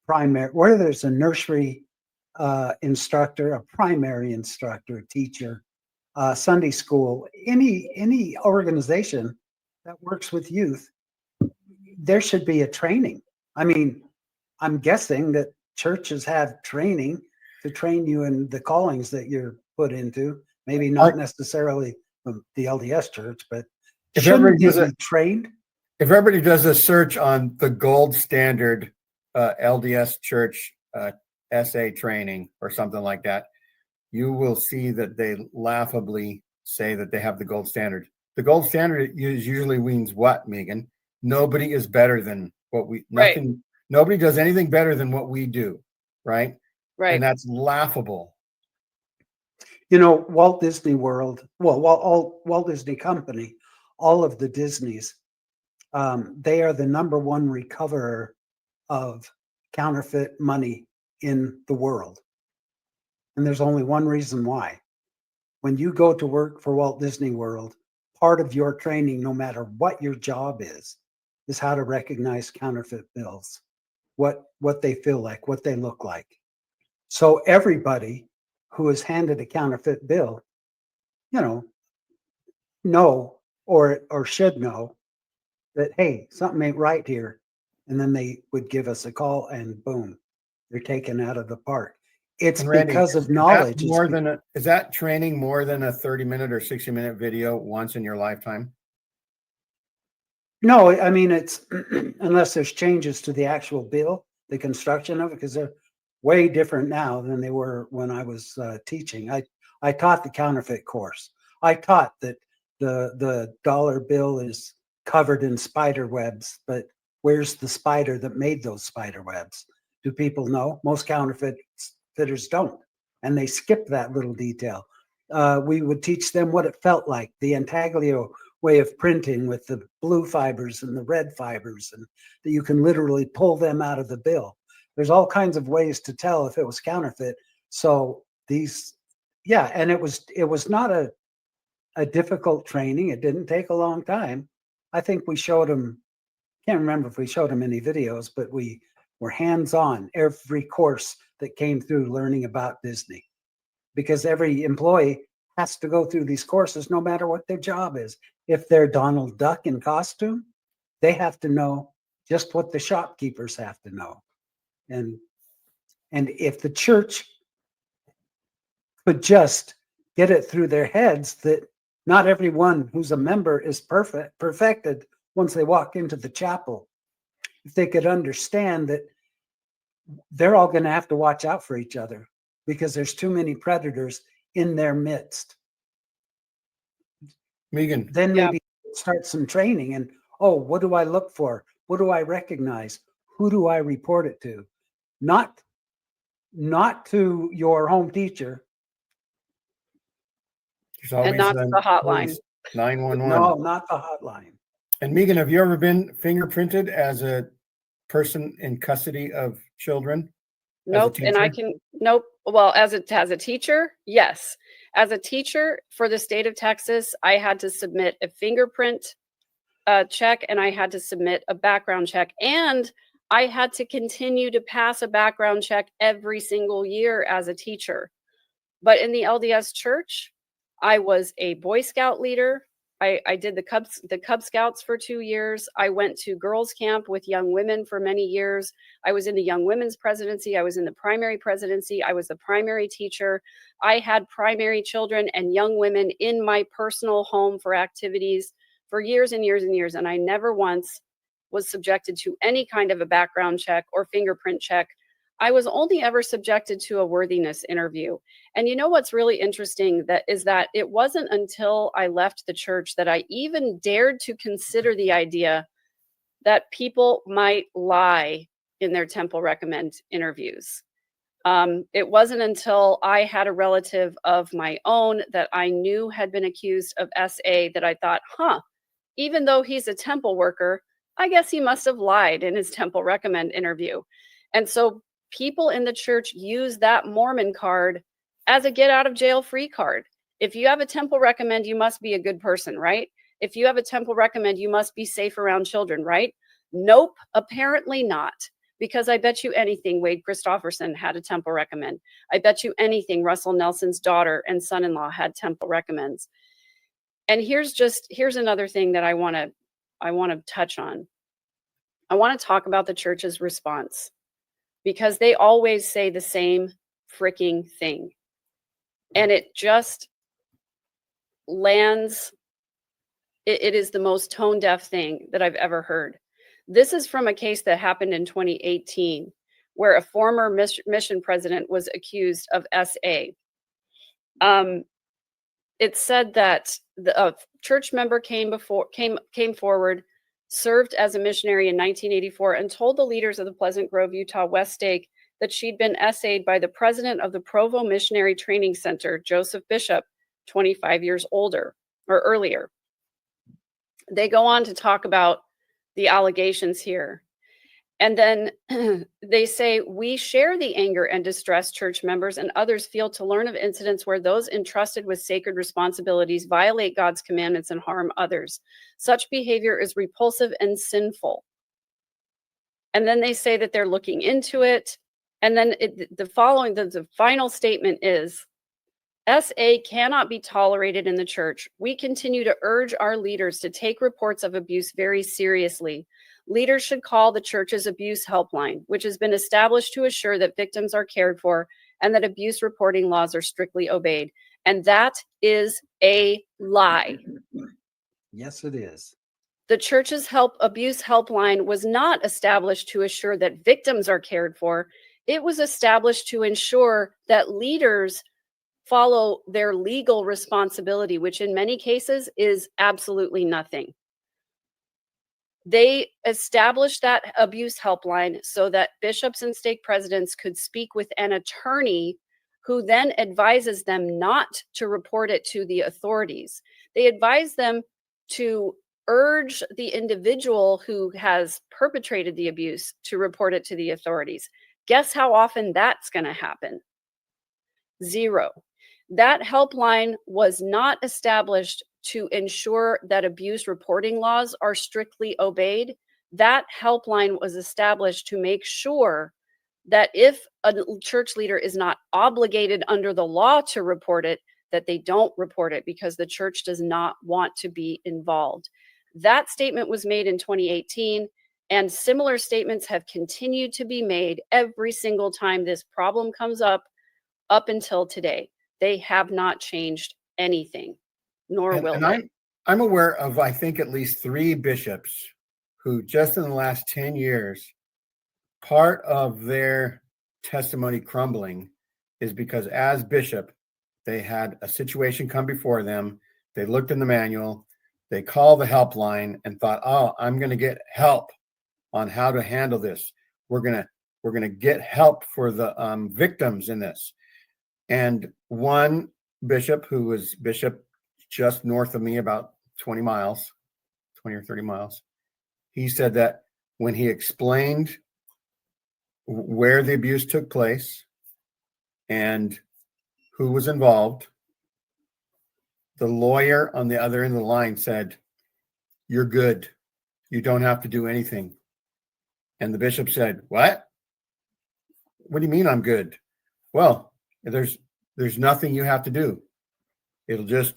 whether it's a nursery instructor, a primary instructor, a teacher, Sunday school, any organization that works with youth, there should be a training. I mean, I'm guessing that churches have training to train you in the callings that you're put into. Maybe not necessarily the LDS Church, but if everybody you be trained? If everybody does a search on the gold standard LDS Church SA training or something like that, you will see that they laughably say that they have the gold standard. The gold standard usually means what, Megan? Nobody is better than what we, nothing, nobody does anything better than what we do, right? Right. And that's laughable. Walt Disney World, Walt Disney Company, all of the Disneys, they are the number one recoverer of counterfeit money in the world. And there's only one reason why. When you go to work for Walt Disney World, part of your training, no matter what your job is how to recognize counterfeit bills, what they feel like, what they look like. So everybody who is handed a counterfeit bill, know or should know that, hey, something ain't right here. And then they would give us a call and boom, they're taken out of the park. It's Randy, because of knowledge. Is that training more than a 30-minute or 60-minute video once in your lifetime? No, I mean, it's unless there's changes to the actual bill, the construction of it, because they're way different now than they were when I was teaching. I taught the counterfeit course. I taught that the dollar bill is covered in spider webs, but where's the spider that made those spider webs? Do people know? Most counterfeiters don't, and they skip that little detail. We would teach them what it felt like, the intaglio way of printing with the blue fibers and the red fibers, and that you can literally pull them out of the bill. There's all kinds of ways to tell if it was counterfeit. So and it was not a difficult training. It didn't take a long time. I think we showed them, can't remember if we showed them any videos, but we were hands-on every course that came through learning about Disney, because every employee has to go through these courses no matter what their job is. If they're Donald Duck in costume, they have to know just what the shopkeepers have to know. And if the church could just get it through their heads that not everyone who's a member is perfected once they walk into the chapel, if they could understand that they're all going to have to watch out for each other because there's too many predators in their midst. Megan. Then maybe start some training and, what do I look for? What do I recognize? Who do I report it to? Not to your home teacher. And not the hotline. 911. No, not the hotline. And Megan, have you ever been fingerprinted as a person in custody of children? Nope. And nope. Well, as a teacher, yes. As a teacher for the state of Texas, I had to submit a fingerprint check, and I had to submit a background check, and I had to continue to pass a background check every single year as a teacher. But in the LDS Church, I was a Boy Scout leader. I did the Cub Scouts for 2 years. I went to girls camp with young women for many years. I was in the young women's presidency. I was in the primary presidency. I was the primary teacher. I had primary children and young women in my personal home for activities for years and years and years. And I never once was subjected to any kind of a background check or fingerprint check. I was only ever subjected to a worthiness interview. And you know what's really interesting is that it wasn't until I left the church that I even dared to consider the idea that people might lie in their temple recommend interviews. It wasn't until I had a relative of my own that I knew had been accused of SA that I thought, even though he's a temple worker, I guess he must have lied in his temple recommend interview. And so people in the church use that Mormon card as a get out of jail free card. If you have a temple recommend, you must be a good person, right? If you have a temple recommend, you must be safe around children, right? Nope, apparently not. Because I bet you anything, Wade Kristofferson had a temple recommend. I bet you anything, Russell Nelson's daughter and son-in-law had temple recommends. And here's another thing that I want to touch on. I want to talk about the church's response, because they always say the same freaking thing. And it just lands, it is the most tone deaf thing that I've ever heard. This is from a case that happened in 2018, where a former mission president was accused of SA. It said that a church member came forward, served as a missionary in 1984, and told the leaders of the Pleasant Grove, Utah West Stake that she'd been SA'd by the president of the Provo Missionary Training Center, Joseph Bishop, 25 years older or earlier. They go on to talk about the allegations here. And then they say, we share the anger and distress church members and others feel to learn of incidents where those entrusted with sacred responsibilities violate God's commandments and harm others. Such behavior is repulsive and sinful. And then they say that they're looking into it. And then the final statement is, SA cannot be tolerated in the church. We continue to urge our leaders to take reports of abuse very seriously. Leaders should call the church's abuse helpline, which has been established to assure that victims are cared for and that abuse reporting laws are strictly obeyed. And that is a lie. Yes, it is. The church's abuse helpline was not established to assure that victims are cared for. It was established to ensure that leaders follow their legal responsibility, which in many cases is absolutely nothing. They established that abuse helpline so that bishops and stake presidents could speak with an attorney who then advises them not to report it to the authorities. They advise them to urge the individual who has perpetrated the abuse to report it to the authorities. Guess how often that's going to happen? 0. That helpline was not established to ensure that abuse reporting laws are strictly obeyed. That helpline was established to make sure that if a church leader is not obligated under the law to report it, that they don't report it because the church does not want to be involved. That statement was made in 2018, and similar statements have continued to be made every single time this problem comes up until today. They have not changed anything, nor will they. I'm aware of, I think, at least 3 bishops who just in the last 10 years, part of their testimony crumbling is because as bishop, they had a situation come before them. They looked in the manual, they called the helpline and thought, oh, I'm going to get help on how to handle this. We're going to get help for the victims in this. And one bishop who was bishop just north of me, about 20 or 30 miles, he said that when he explained where the abuse took place and who was involved, the lawyer on the other end of the line said, "You're good. You don't have to do anything." And the bishop said, "What? What do you mean I'm good?" "Well, there's nothing you have to do. It'll just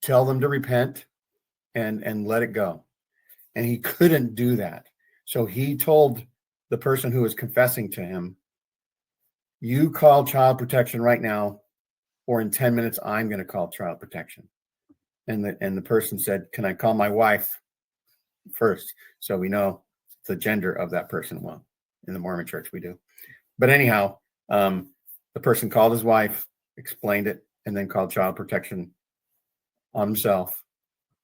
tell them to repent and let it go." And he couldn't do that. So he told the person who was confessing to him, "You call child protection right now, or in 10 minutes, I'm going to call child protection." And the person said, "Can I call my wife first?" So we know the gender of that person. Well, in the Mormon church, we do. But anyhow, the person called his wife, explained it, and then called child protection on himself.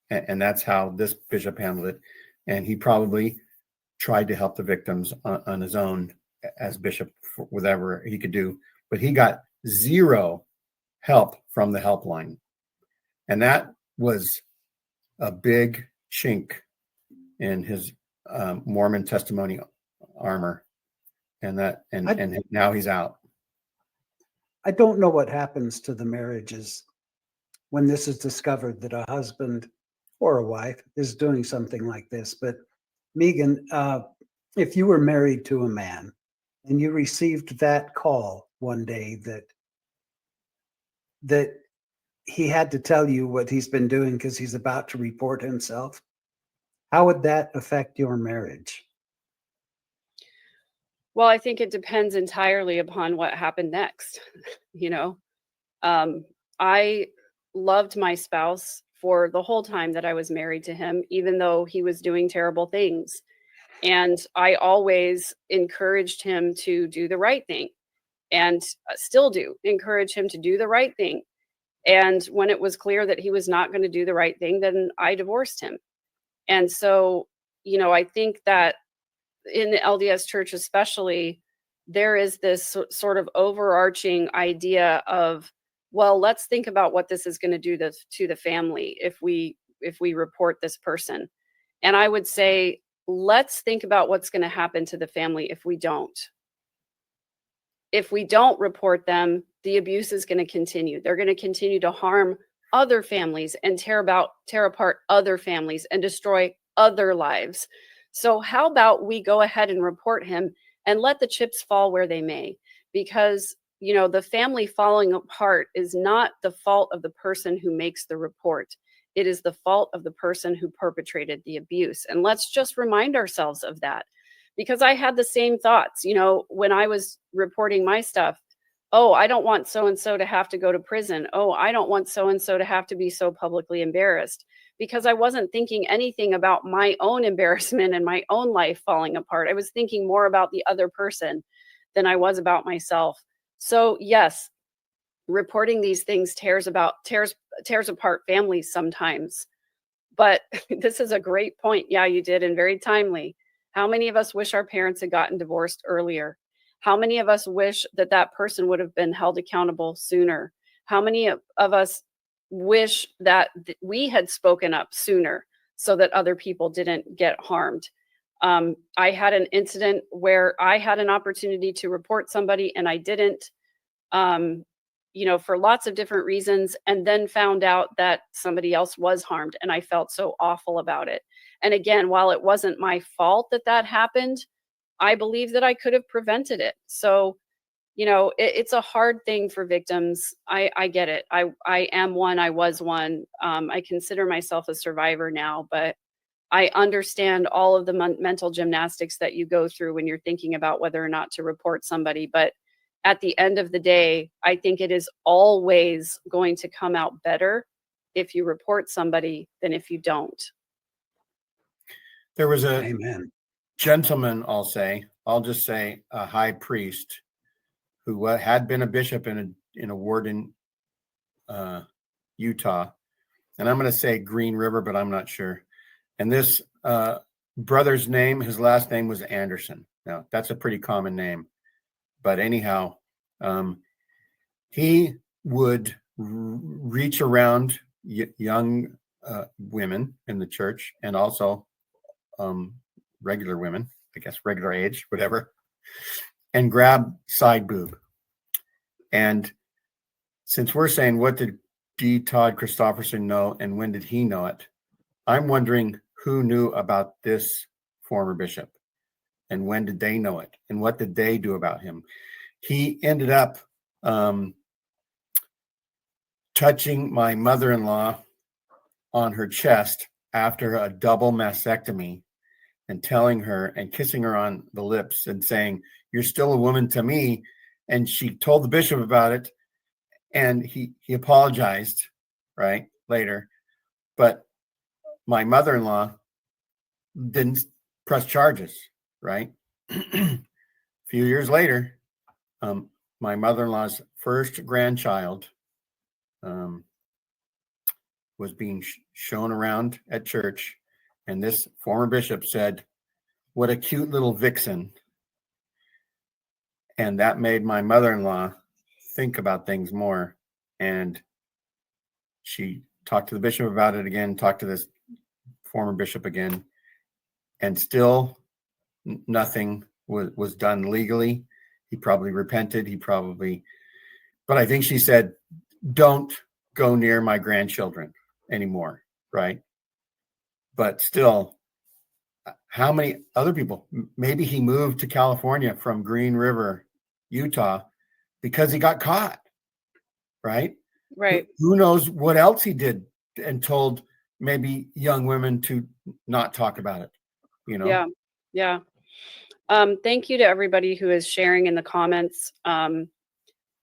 And that's how this bishop handled it. And he probably tried to help the victims on his own as bishop, for whatever he could do. But he got 0 help from the helpline. And that was a big chink in his Mormon testimony armor. And now he's out. I don't know what happens to the marriages when this is discovered that a husband or a wife is doing something like this. But Megan, if you were married to a man and you received that call one day that he had to tell you what he's been doing because he's about to report himself, how would that affect your marriage? Well, I think it depends entirely upon what happened next. I loved my spouse for the whole time that I was married to him, even though he was doing terrible things. And I always encouraged him to do the right thing, and still do encourage him to do the right thing. And when it was clear that he was not going to do the right thing, then I divorced him. And so, I think that in the LDS Church especially, there is this sort of overarching idea of, well, let's think about what this is going to do to the family if we report this person. And I would say let's think about what's going to happen to the family if we don't. If we don't report them, the abuse is going to continue. They're going to continue to harm other families and tear apart other families and destroy other lives. So how about we go ahead and report him and let the chips fall where they may? Because, you know, the family falling apart is not the fault of the person who makes the report. It is the fault of the person who perpetrated the abuse. And let's just remind ourselves of that. Because I had the same thoughts, you know, when I was reporting my stuff. Oh, I don't want so-and-so to have to go to prison. Oh, I don't want so-and-so to have to be so publicly embarrassed, because I wasn't thinking anything about my own embarrassment and my own life falling apart. I was thinking more about the other person than I was about myself. So yes, reporting these things tears apart families sometimes. But this is a great point. Yeah, you did, and very timely. How many of us wish our parents had gotten divorced earlier? How many of us wish that that person would have been held accountable sooner? How many of us wish that we had spoken up sooner so that other people didn't get harmed? I had an incident where I had an opportunity to report somebody and I didn't, you know, for lots of different reasons, and then found out that somebody else was harmed, and I felt so awful about it. And again, while it wasn't my fault that that happened, I believe that I could have prevented it. So, you know, it's a hard thing for victims. I get it. I am one. I was one. I consider myself a survivor now, but I understand all of the mental gymnastics that you go through when you're thinking about whether or not to report somebody. But at the end of the day, I think it is always going to come out better if you report somebody than if you don't. There was a Amen. gentleman, I'll just say a high priest who had been a bishop in a ward in Utah. And I'm going to say Green River, but I'm not sure. And this brother's name, his last name was Anderson. Now, that's a pretty common name. But anyhow, he would reach around young women in the church, and also regular women, I guess, regular age, whatever, and grab side boob. And since we're saying, what did Todd Kristofferson know and when did he know it? I'm wondering who knew about this former bishop and when did they know it and what did they do about him? He ended up touching my mother-in-law on her chest after a double mastectomy and telling her and kissing her on the lips and saying, "You're still a woman to me." And she told the bishop about it, and he apologized, right, later. But my mother-in-law didn't press charges, right? A few years later, my mother-in-law's first grandchild was being shown around at church, and this former bishop said, "What a cute little vixen." And that made my mother-in-law think about things more. And she talked to the bishop about it again, talked to this former bishop again, and still nothing was done legally. He probably repented. But I think she said, "Don't go near my grandchildren anymore," right? But still, how many other people? Maybe he moved to California from Green River, Utah, because he got caught, right? Right. Who knows what else he did and told maybe young women to not talk about it, you know? Yeah. Thank you to everybody who is sharing in the comments.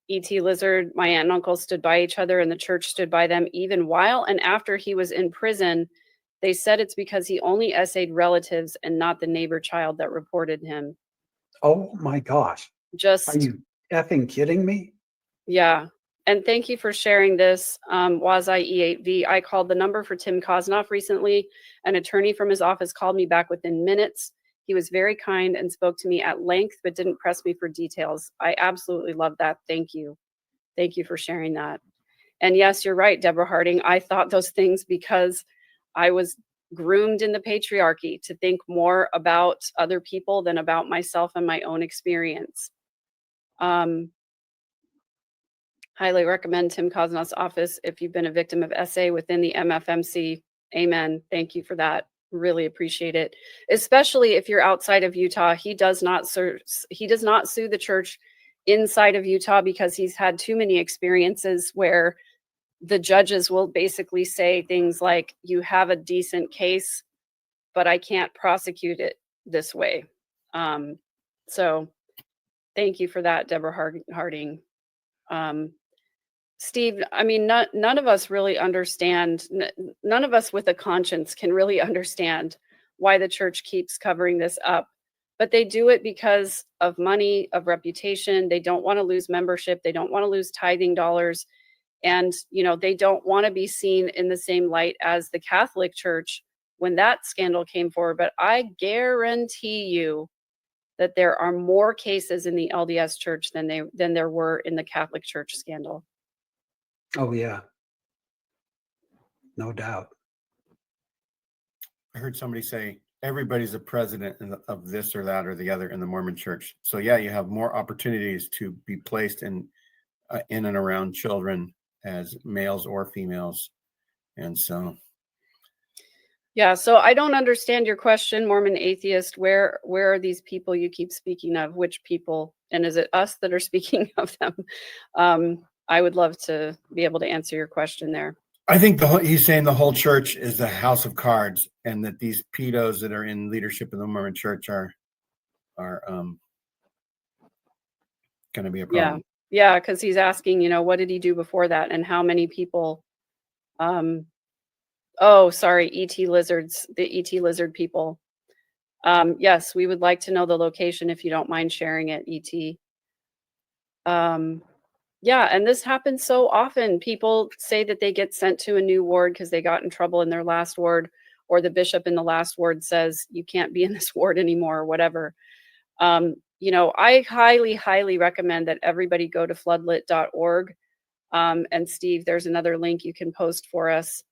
E.T. Lizard, my aunt and uncle stood by each other and the church stood by them even while and after he was in prison. They said it's because he only essayed relatives and not the neighbor child that reported him. Oh my gosh. Are you effing kidding me? Yeah. And thank you for sharing this, Wazai E8V. I called the number for Tim Kosnoff recently. An attorney from his office called me back within minutes. He was very kind and spoke to me at length, but didn't press me for details. I absolutely love that. Thank you. Thank you for sharing that. And yes, you're right, Deborah Harding. I thought those things because I was groomed in the patriarchy to think more about other people than about myself and my own experience. Highly recommend Tim Kosnoff's office if you've been a victim of SA within the MFMC. Amen. Thank you for that. Really appreciate it. Especially if you're outside of Utah. He does not sue the church inside of Utah because he's had too many experiences where the judges will basically say things like, you have a decent case, but I can't prosecute it this way. So thank you for that, Deborah Harding. Steve, I mean, none of us really understand, none of us with a conscience can really understand why the church keeps covering this up. But they do it because of money, of reputation. They don't want to lose membership. They don't want to lose tithing dollars. And, they don't want to be seen in the same light as the Catholic Church when that scandal came forward. But I guarantee you that there are more cases in the LDS Church than there were in the Catholic Church scandal. Oh, yeah. No doubt. I heard somebody say everybody's a president of this or that or the other in the Mormon Church. So yeah, you have more opportunities to be placed in and around children as males or females. And so. Yeah, so I don't understand your question, Mormon atheist. Where are these people you keep speaking of? Which people? And is it us that are speaking of them? I would love to be able to answer your question there. I think he's saying the whole church is a house of cards, and that these pedos that are in leadership in the Mormon Church are going to be a problem. Yeah, because he's asking, what did he do before that, and how many people? Oh, sorry, ET lizards, the ET lizard people. Yes, we would like to know the location if you don't mind sharing it, ET. Yeah, and this happens so often. People say that they get sent to a new ward because they got in trouble in their last ward, or the bishop in the last ward says, you can't be in this ward anymore, or whatever. I highly, highly recommend that everybody go to floodlit.org. And Steve, there's another link you can post for us.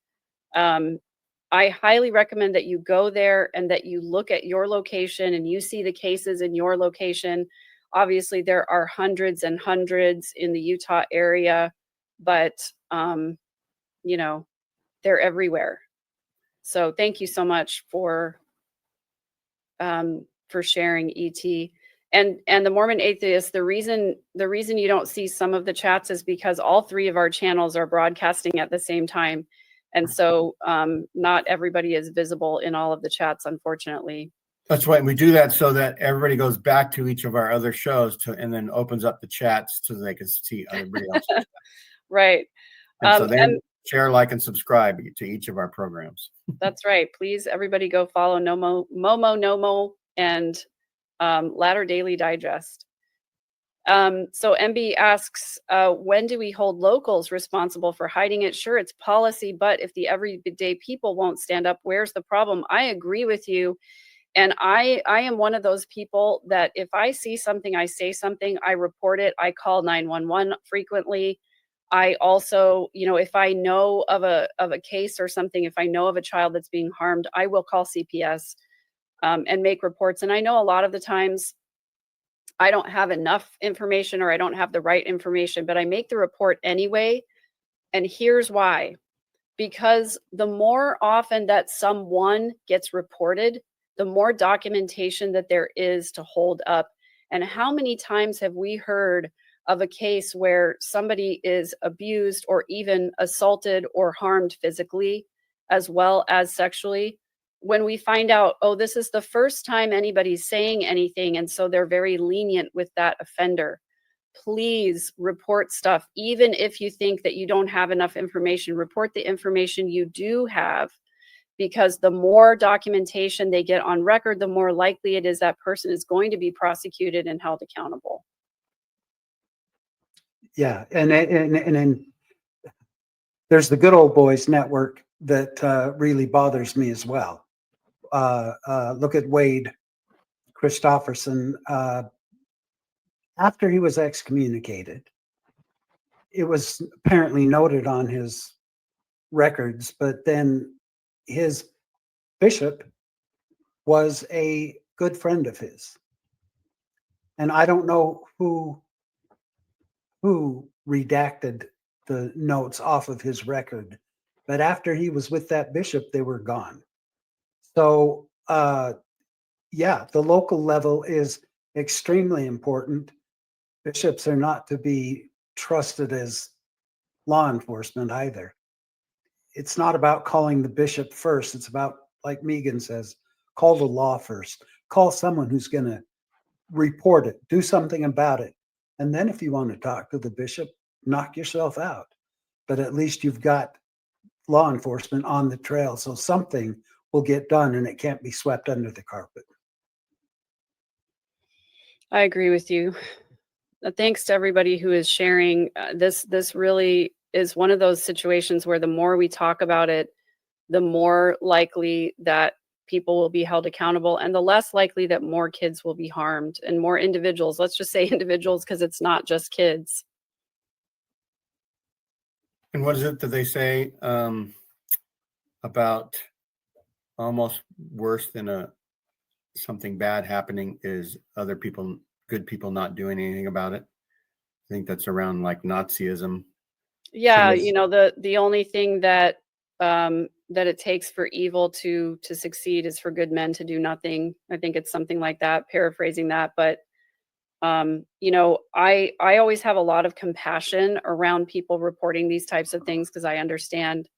I highly recommend that you go there and that you look at your location and you see the cases in your location. Obviously, there are hundreds and hundreds in the Utah area, but, they're everywhere. So thank you so much for sharing, ET. And the Mormon atheist, the reason you don't see some of the chats is because all three of our channels are broadcasting at the same time. And so not everybody is visible in all of the chats, unfortunately. That's right. We do that so that everybody goes back to each of our other shows and then opens up the chats so they can see everybody else. Right. And so then share, like, and subscribe to each of our programs. That's right. Please, everybody go follow Nomo, and Latter Daily Digest. So MB asks, when do we hold locals responsible for hiding it? Sure, it's policy, but if the everyday people won't stand up, where's the problem? I agree with you. And I am one of those people that if I see something, I say something, I report it, I call 911 frequently. I also, if I know of a case or something, if I know of a child that's being harmed, I will call CPS and make reports. And I know a lot of the times I don't have enough information or I don't have the right information, but I make the report anyway. And here's why. Because the more often that someone gets reported, the more documentation that there is to hold up. And how many times have we heard of a case where somebody is abused or even assaulted or harmed physically as well as sexually? When we find out, oh, this is the first time anybody's saying anything, and so they're very lenient with that offender. Please report stuff. Even if you think that you don't have enough information, report the information you do have, because the more documentation they get on record, the more likely it is that person is going to be prosecuted and held accountable. Yeah, and then there's the Good Old Boys network that really bothers me as well. Look at Wade Kristofferson. After he was excommunicated, it was apparently noted on his records, but then his bishop was a good friend of his. And I don't know who redacted the notes off of his record, but after he was with that bishop, they were gone. So, yeah, the local level is extremely important. Bishops are not to be trusted as law enforcement either. It's not about calling the bishop first. It's about, like Megan says, call the law first. Call someone who's going to report it, do something about it. And then if you want to talk to the bishop, knock yourself out. But at least you've got law enforcement on the trail, so something will get done and it can't be swept under the carpet. I agree with you. Thanks to everybody who is sharing. This really is one of those situations where the more we talk about it, the more likely that people will be held accountable, and the less likely that more kids will be harmed and more individuals. Let's just say individuals, because it's not just kids. And what is it that they say about almost worse than something bad happening is other people, good people, not doing anything about it? I think that's around like Nazism. Yeah, Yes. you know, the only thing that that it takes for evil to succeed is for good men to do nothing. I think it's something like that, paraphrasing that. But you know, I always have a lot of compassion around people reporting these types of things because I understand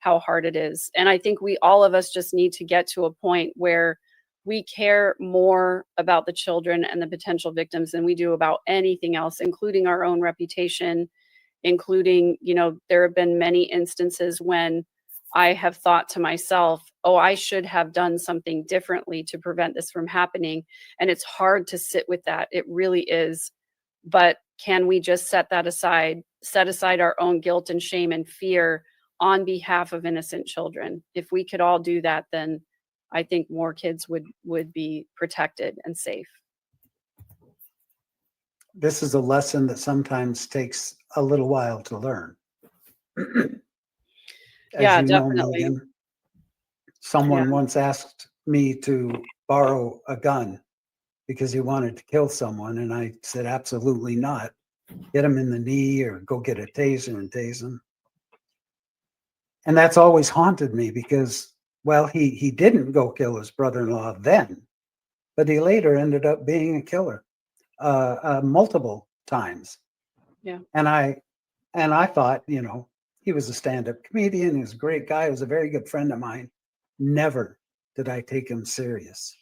how hard it is. And I think all of us just need to get to a point where we care more about the children and the potential victims than we do about anything else, including our own reputation, including, you know, there have been many instances when I have thought to myself, oh, I should have done something differently to prevent this from happening. And it's hard to sit with that. It really is. But can we just set aside our own guilt and shame and fear on behalf of innocent children? If we could all do that, then I think more kids would be protected and safe. This is a lesson that sometimes takes a little while to learn. As Yeah, you know, definitely. Megan, someone once asked me to borrow a gun because he wanted to kill someone, and I said, absolutely not. Hit him in the knee or go get a taser and tase him. And that's always haunted me because, well, he didn't go kill his brother-in-law then, but he later ended up being a killer multiple times. Yeah. And I thought, you know, he was a stand-up comedian. He was a great guy. He was a very good friend of mine. Never did I take him serious.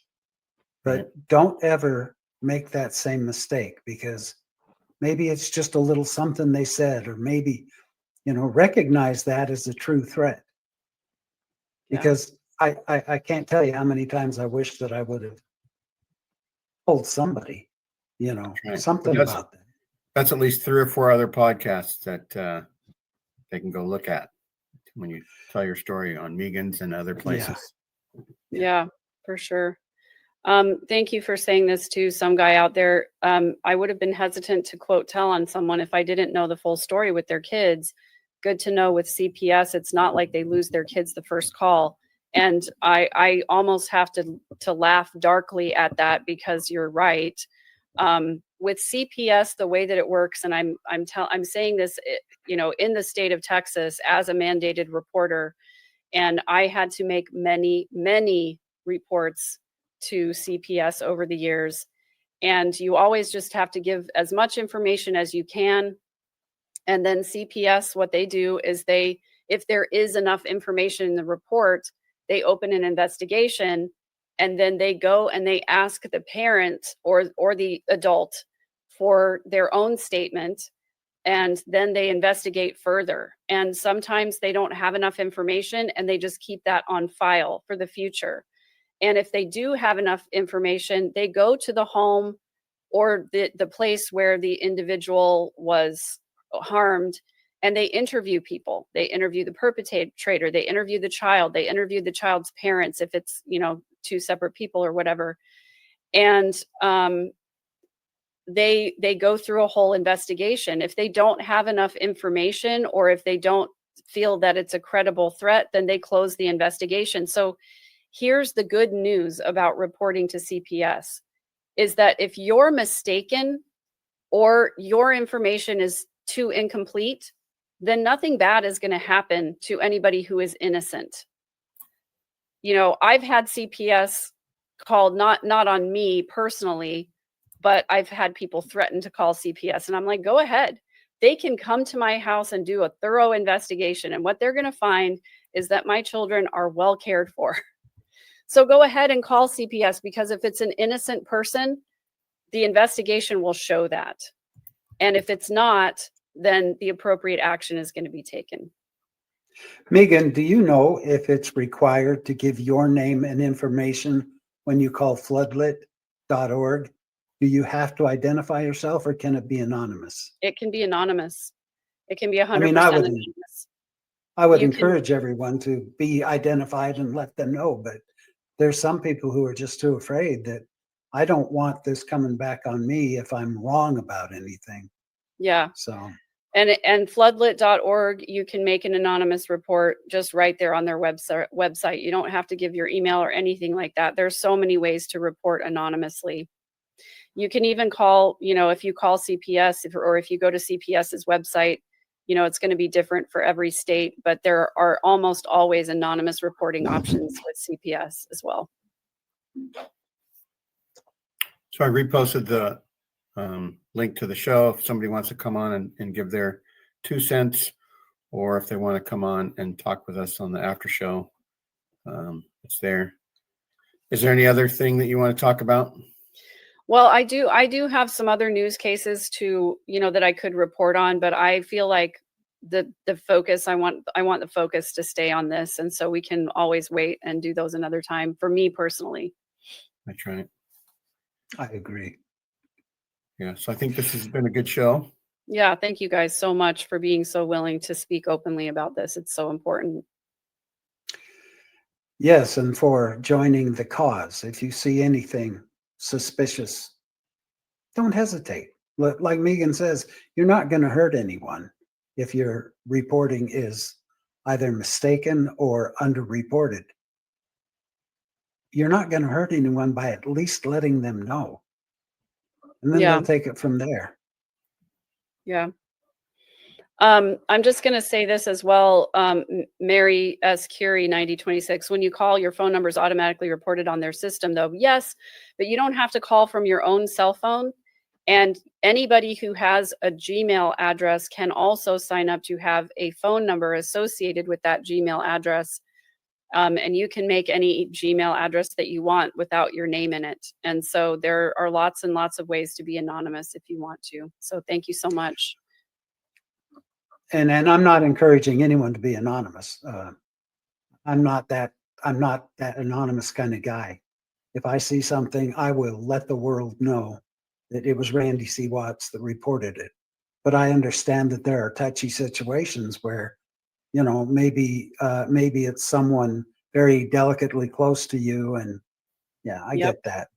But don't ever make that same mistake, because maybe it's just a little something they said, or maybe, you know, recognize that as a true threat. Because I can't tell you how many times I wish that I would have told somebody, you know, something about that. That's at least 3 or 4 other podcasts that they can go look at when you tell your story on Megan's and other places. Yeah, for sure. Thank you for saying this to some guy out there. I would have been hesitant to quote tell on someone if I didn't know the full story with their kids. Good to know with CPS, it's not like they lose their kids the first call. And I almost have to laugh darkly at that, because you're right. With CPS, the way that it works, and I'm saying this, you know, in the state of Texas as a mandated reporter, and I had to make many reports to CPS over the years. And you always just have to give as much information as you can. And then CPS, what they do is if there is enough information in the report, they open an investigation, and then they go and they ask the parent or the adult for their own statement, and then they investigate further. And sometimes they don't have enough information, and they just keep that on file for the future. And if they do have enough information, they go to the home or the place where the individual was harmed, and they interview people. They interview the perpetrator, they interview the child, they interview the child's parents, if it's, you know, 2 separate people or whatever. And they go through a whole investigation. If they don't have enough information, or if they don't feel that it's a credible threat, then they close the investigation. So here's the good news about reporting to CPS, is that if you're mistaken or your information is too incomplete, then nothing bad is going to happen to anybody who is innocent. You know, I've had CPS called, not on me personally, but I've had people threaten to call CPS, and I'm like, go ahead. They can come to my house and do a thorough investigation, and what they're going to find is that my children are well cared for. So go ahead and call CPS, because if it's an innocent person, the investigation will show that. And if it's not, then the appropriate action is going to be taken. Megan, do you know if it's required to give your name and information when you call floodlit.org? Do you have to identify yourself, or can it be anonymous? It can be anonymous. It can be 100% anonymous. I would You encourage everyone to be identified and let them know, but there's some people who are just too afraid that I don't want this coming back on me if I'm wrong about anything. Yeah. So. And floodlit.org, you can make an anonymous report just right there on their website. You don't have to give your email or anything like that. There's so many ways to report anonymously. You can even call, you know, if you call CPS, or if you go to CPS's website, you know, it's going to be different for every state, but there are almost always anonymous reporting options with CPS as well. So I reposted the link to the show if somebody wants to come on and give their 2 cents, or if they want to come on and talk with us on the after show. It's there. Is there any other thing that you want to talk about? Well, I do have some other news cases to, you know, that I could report on, but I feel like the focus, I want the focus to stay on this. And so we can always wait and do those another time, for me personally. That's right. I agree. Yeah. So I think this has been a good show. Yeah. Thank you guys so much for being so willing to speak openly about this. It's so important. Yes, and for joining the cause. If you see anything suspicious, don't hesitate. Like Megan says, you're not going to hurt anyone if your reporting is either mistaken or underreported. You're not going to hurt anyone by at least letting them know. And then Yeah. they'll take it from there. Yeah. I'm just going to say this as well. Mary S. Curie 9026, when you call, your phone number is automatically reported on their system, though. Yes, but you don't have to call from your own cell phone. And anybody who has a Gmail address can also sign up to have a phone number associated with that Gmail address. And you can make any Gmail address that you want without your name in it. And so there are lots and lots of ways to be anonymous if you want to. So thank you so much. And I'm not encouraging anyone to be anonymous. I'm not that anonymous kind of guy. If I see something, I will let the world know that it was Randy C. Watts that reported it. But I understand that there are touchy situations where, you know, maybe it's someone very delicately close to you, and yeah, I get that.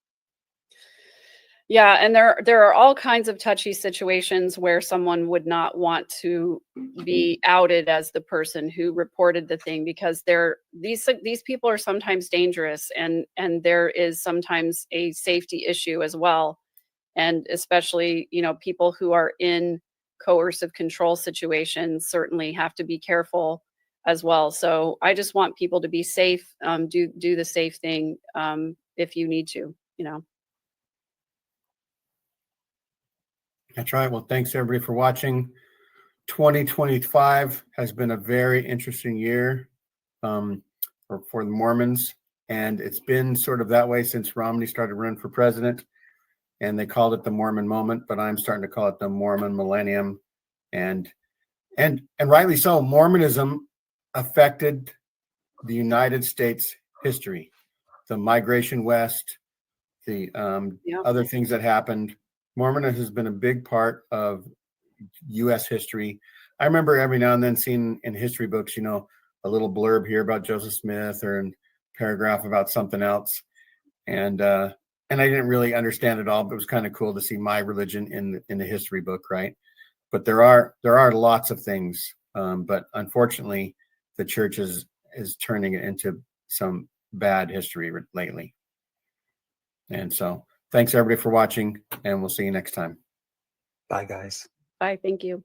Yeah, and there are all kinds of touchy situations where someone would not want to be outed as the person who reported the thing, because these people are sometimes dangerous, and there is sometimes a safety issue as well. And especially, you know, people who are in coercive control situations certainly have to be careful as well. So I just want people to be safe, do the safe thing if you need to, you know. That's right. Well, thanks everybody for watching. 2025 has been a very interesting year for the Mormons, and it's been sort of that way since Romney started running for president, and they called it the Mormon moment, but I'm starting to call it the Mormon millennium, and rightly so. Mormonism affected the United States history, the migration west, the other things that happened. Mormonism has been a big part of U.S. history. I remember every now and then seeing in history books, you know, a little blurb here about Joseph Smith, or a paragraph about something else. And I didn't really understand it all, but it was kind of cool to see my religion in the history book, right? But there are lots of things. But unfortunately, the church is turning it into some bad history lately. And so thanks everybody for watching, and we'll see you next time. Bye, guys. Bye. Thank you.